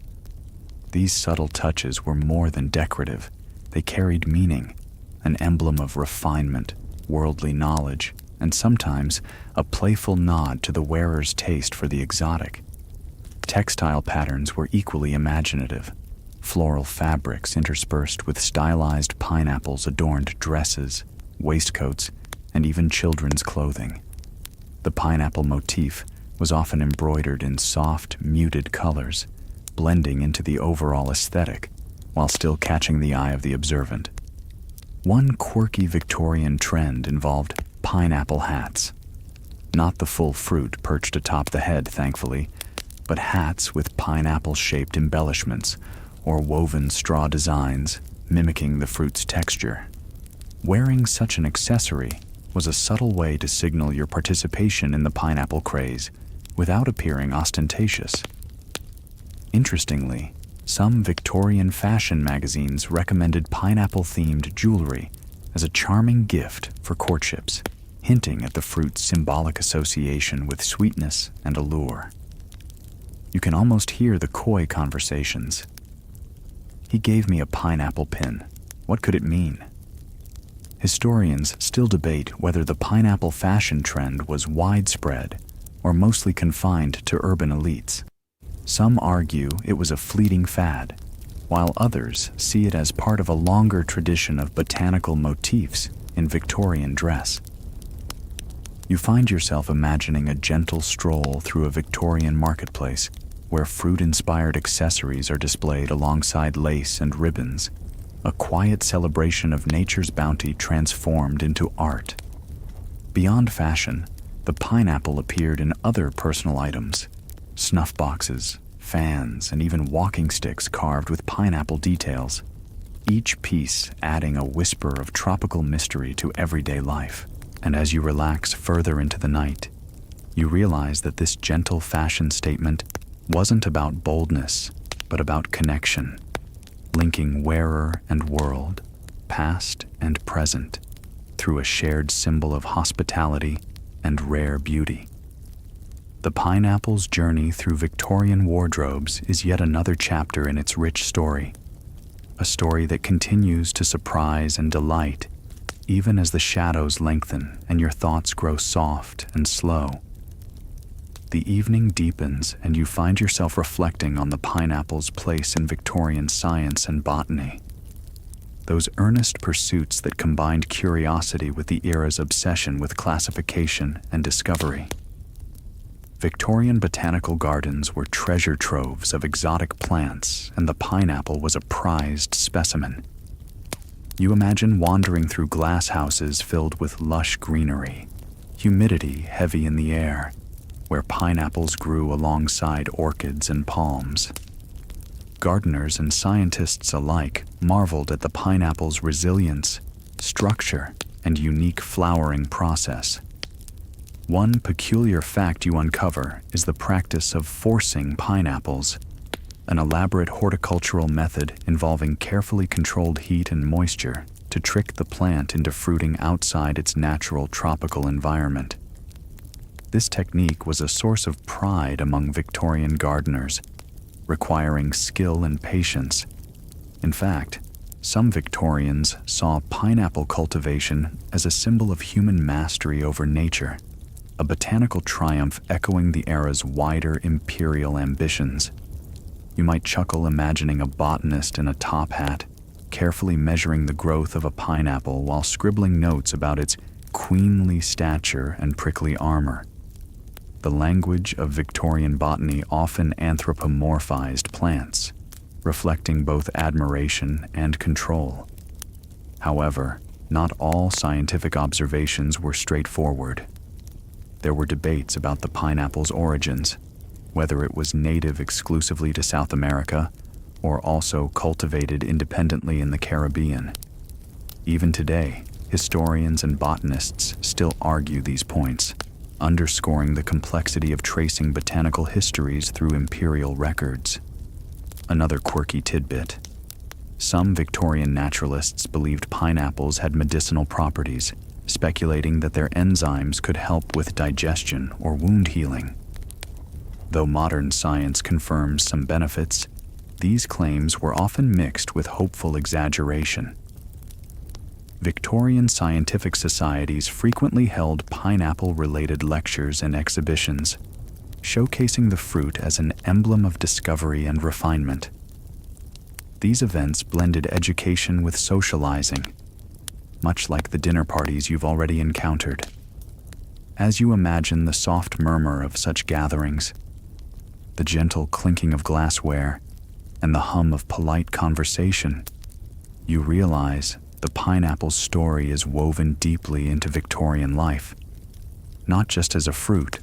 These subtle touches were more than decorative. They carried meaning, an emblem of refinement, worldly knowledge, and sometimes a playful nod to the wearer's taste for the exotic. Textile patterns were equally imaginative. Floral fabrics interspersed with stylized pineapples adorned dresses, waistcoats, and even children's clothing. The pineapple motif was often embroidered in soft, muted colors, blending into the overall aesthetic while still catching the eye of the observant. One quirky Victorian trend involved pineapple hats. Not the full fruit perched atop the head, thankfully, but hats with pineapple-shaped embellishments or woven straw designs mimicking the fruit's texture. Wearing such an accessory was a subtle way to signal your participation in the pineapple craze without appearing ostentatious. Interestingly, some Victorian fashion magazines recommended pineapple-themed jewelry as a charming gift for courtships, hinting at the fruit's symbolic association with sweetness and allure. You can almost hear the coy conversations. He gave me a pineapple pin. What could it mean? Historians still debate whether the pineapple fashion trend was widespread or mostly confined to urban elites. Some argue it was a fleeting fad, while others see it as part of a longer tradition of botanical motifs in Victorian dress. You find yourself imagining a gentle stroll through a Victorian marketplace where fruit-inspired accessories are displayed alongside lace and ribbons, a quiet celebration of nature's bounty transformed into art. Beyond fashion, the pineapple appeared in other personal items: snuff boxes, fans, and even walking sticks carved with pineapple details, each piece adding a whisper of tropical mystery to everyday life. And as you relax further into the night, you realize that this gentle fashion statement wasn't about boldness, but about connection, linking wearer and world, past and present, through a shared symbol of hospitality and rare beauty. The pineapple's journey through Victorian wardrobes is yet another chapter in its rich story, a story that continues to surprise and delight even as the shadows lengthen and your thoughts grow soft and slow. The evening deepens and you find yourself reflecting on the pineapple's place in Victorian science and botany. Those earnest pursuits that combined curiosity with the era's obsession with classification and discovery. Victorian botanical gardens were treasure troves of exotic plants, and the pineapple was a prized specimen. You imagine wandering through glass houses filled with lush greenery, humidity heavy in the air, where pineapples grew alongside orchids and palms. Gardeners and scientists alike marveled at the pineapple's resilience, structure, and unique flowering process. One peculiar fact you uncover is the practice of forcing pineapples, an elaborate horticultural method involving carefully controlled heat and moisture to trick the plant into fruiting outside its natural tropical environment. This technique was a source of pride among Victorian gardeners, requiring skill and patience. In fact, some Victorians saw pineapple cultivation as a symbol of human mastery over nature, a botanical triumph echoing the era's wider imperial ambitions. You might chuckle imagining a botanist in a top hat, carefully measuring the growth of a pineapple while scribbling notes about its queenly stature and prickly armor. The language of Victorian botany often anthropomorphized plants, reflecting both admiration and control. However, not all scientific observations were straightforward. There were debates about the pineapple's origins, whether it was native exclusively to South America or also cultivated independently in the Caribbean. Even today, historians and botanists still argue these points, underscoring the complexity of tracing botanical histories through imperial records. Another quirky tidbit: some Victorian naturalists believed pineapples had medicinal properties, speculating that their enzymes could help with digestion or wound healing. Though modern science confirms some benefits, these claims were often mixed with hopeful exaggeration. Victorian scientific societies frequently held pineapple-related lectures and exhibitions, showcasing the fruit as an emblem of discovery and refinement. These events blended education with socializing, much like the dinner parties you've already encountered. As you imagine the soft murmur of such gatherings, the gentle clinking of glassware, and the hum of polite conversation, you realize the pineapple's story is woven deeply into Victorian life, not just as a fruit,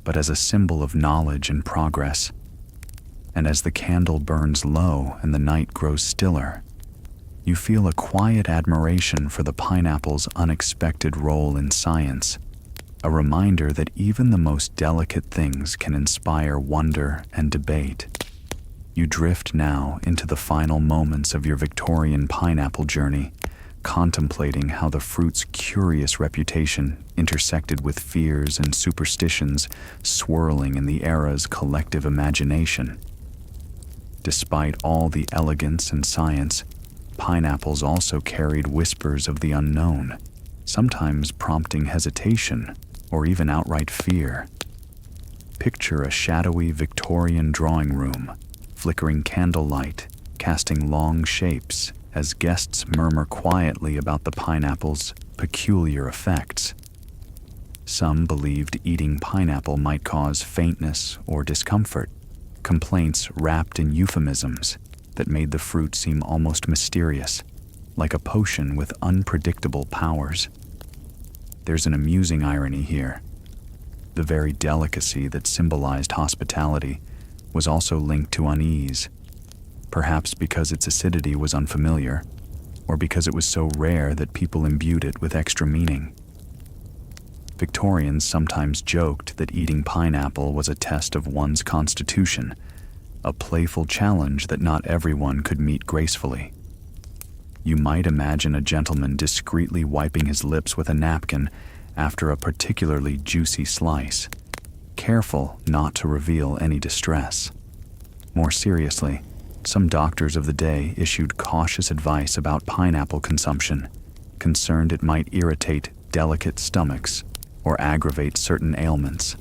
but as a symbol of knowledge and progress. And as the candle burns low and the night grows stiller, you feel a quiet admiration for the pineapple's unexpected role in science, a reminder that even the most delicate things can inspire wonder and debate. You drift now into the final moments of your Victorian pineapple journey, contemplating how the fruit's curious reputation intersected with fears and superstitions swirling in the era's collective imagination. Despite all the elegance and science, pineapples also carried whispers of the unknown, sometimes prompting hesitation or even outright fear. Picture a shadowy Victorian drawing room, flickering candlelight, casting long shapes as guests murmur quietly about the pineapple's peculiar effects. Some believed eating pineapple might cause faintness or discomfort, complaints wrapped in euphemisms that made the fruit seem almost mysterious, like a potion with unpredictable powers. There's an amusing irony here. The very delicacy that symbolized hospitality was also linked to unease, perhaps because its acidity was unfamiliar, or because it was so rare that people imbued it with extra meaning. Victorians sometimes joked that eating pineapple was a test of one's constitution, a playful challenge that not everyone could meet gracefully. You might imagine a gentleman discreetly wiping his lips with a napkin after a particularly juicy slice, careful not to reveal any distress. More seriously, some doctors of the day issued cautious advice about pineapple consumption, concerned it might irritate delicate stomachs or aggravate certain ailments.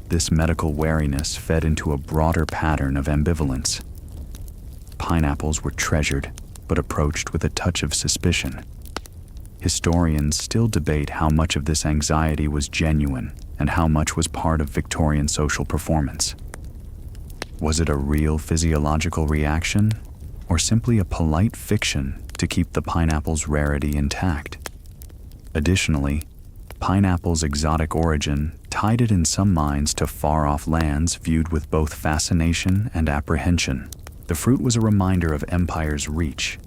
This medical wariness fed into a broader pattern of ambivalence. Pineapples were treasured, but approached with a touch of suspicion. Historians still debate how much of this anxiety was genuine and how much was part of Victorian social performance. Was it a real physiological reaction, or simply a polite fiction to keep the pineapple's rarity intact? Additionally, pineapple's exotic origin tied it in some minds to far-off lands viewed with both fascination and apprehension. The fruit was a reminder of empire's reach,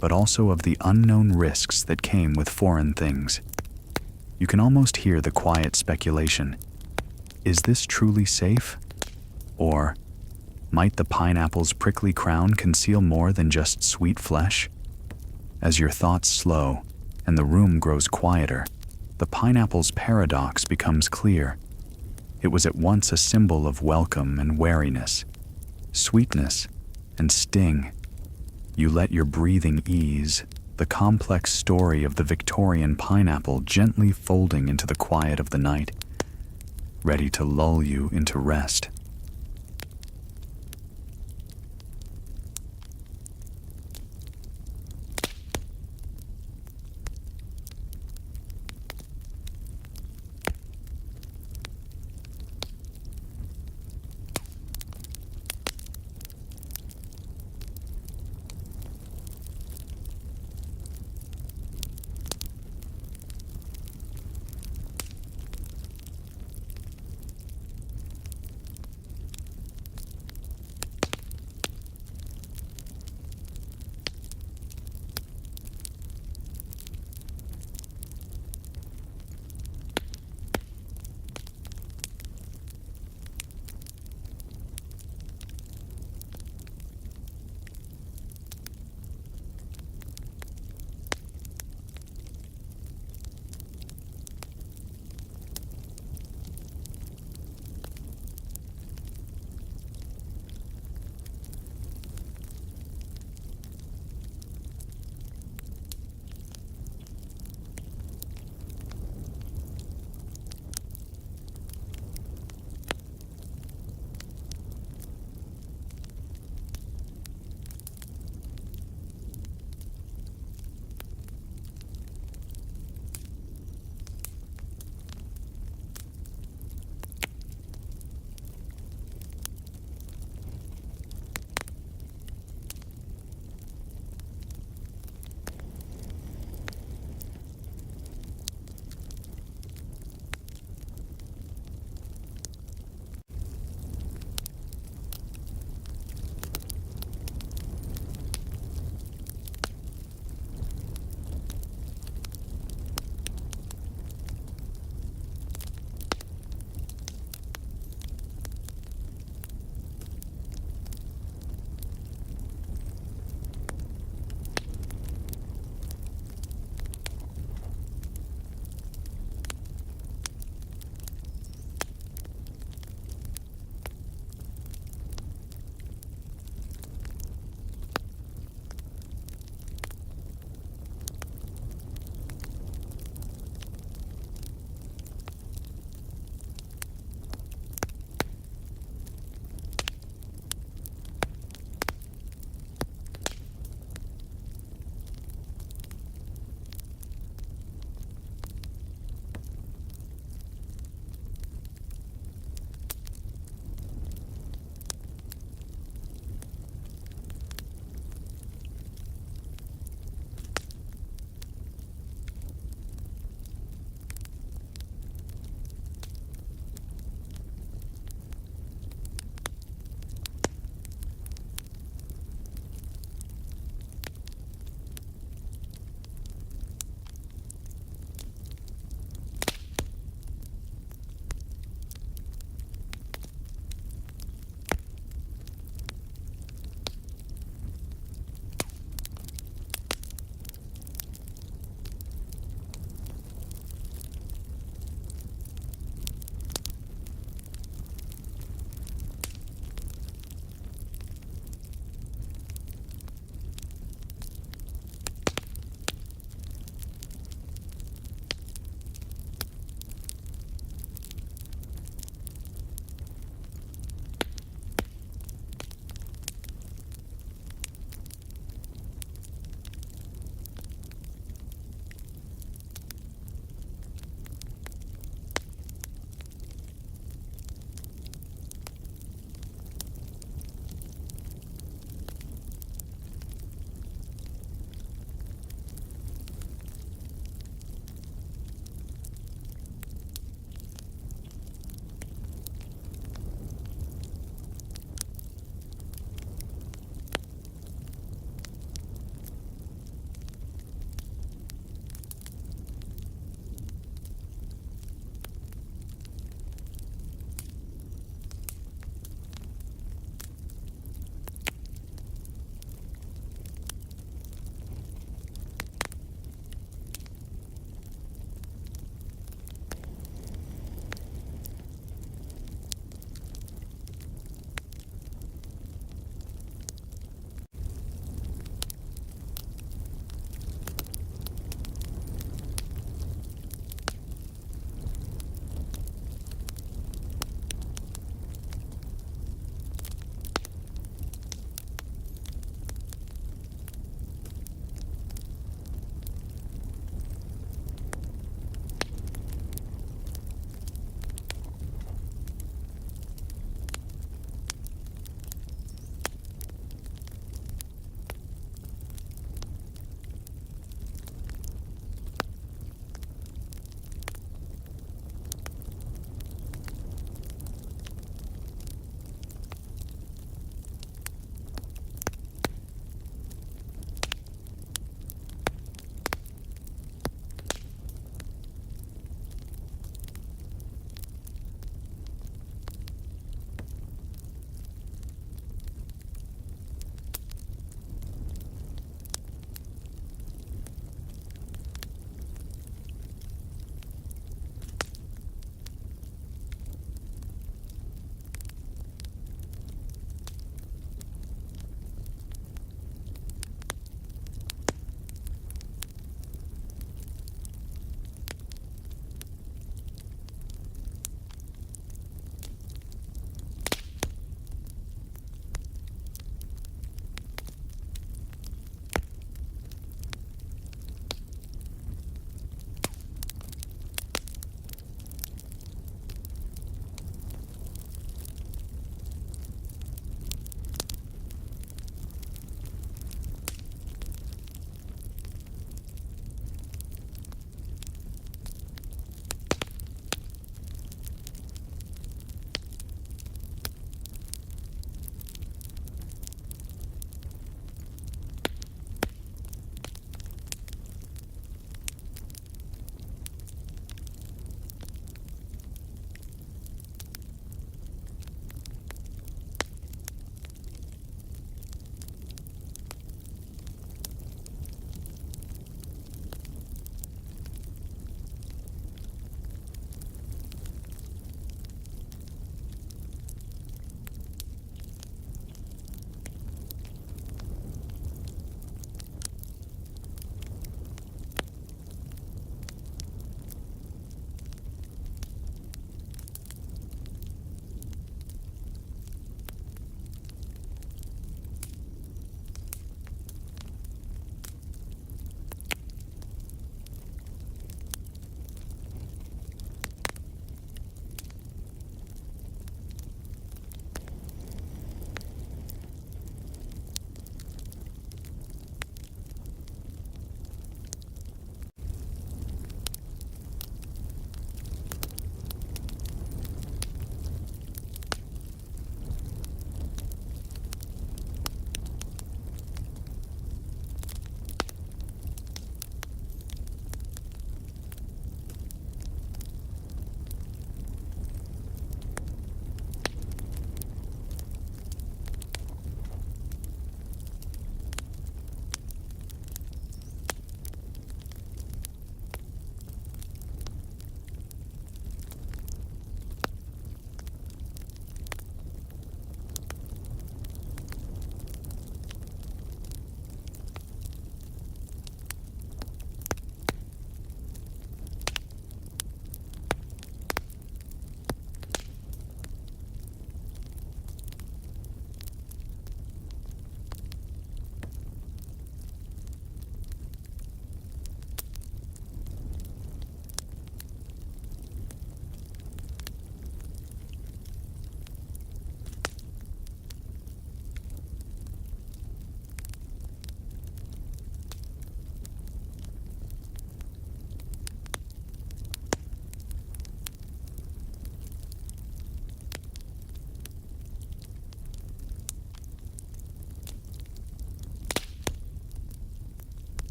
but also of the unknown risks that came with foreign things. You can almost hear the quiet speculation. Is this truly safe? Or, might the pineapple's prickly crown conceal more than just sweet flesh? As your thoughts slow and the room grows quieter, the pineapple's paradox becomes clear. It was at once a symbol of welcome and wariness, sweetness and sting. You let your breathing ease, the complex story of the Victorian pineapple gently folding into the quiet of the night, ready to lull you into rest.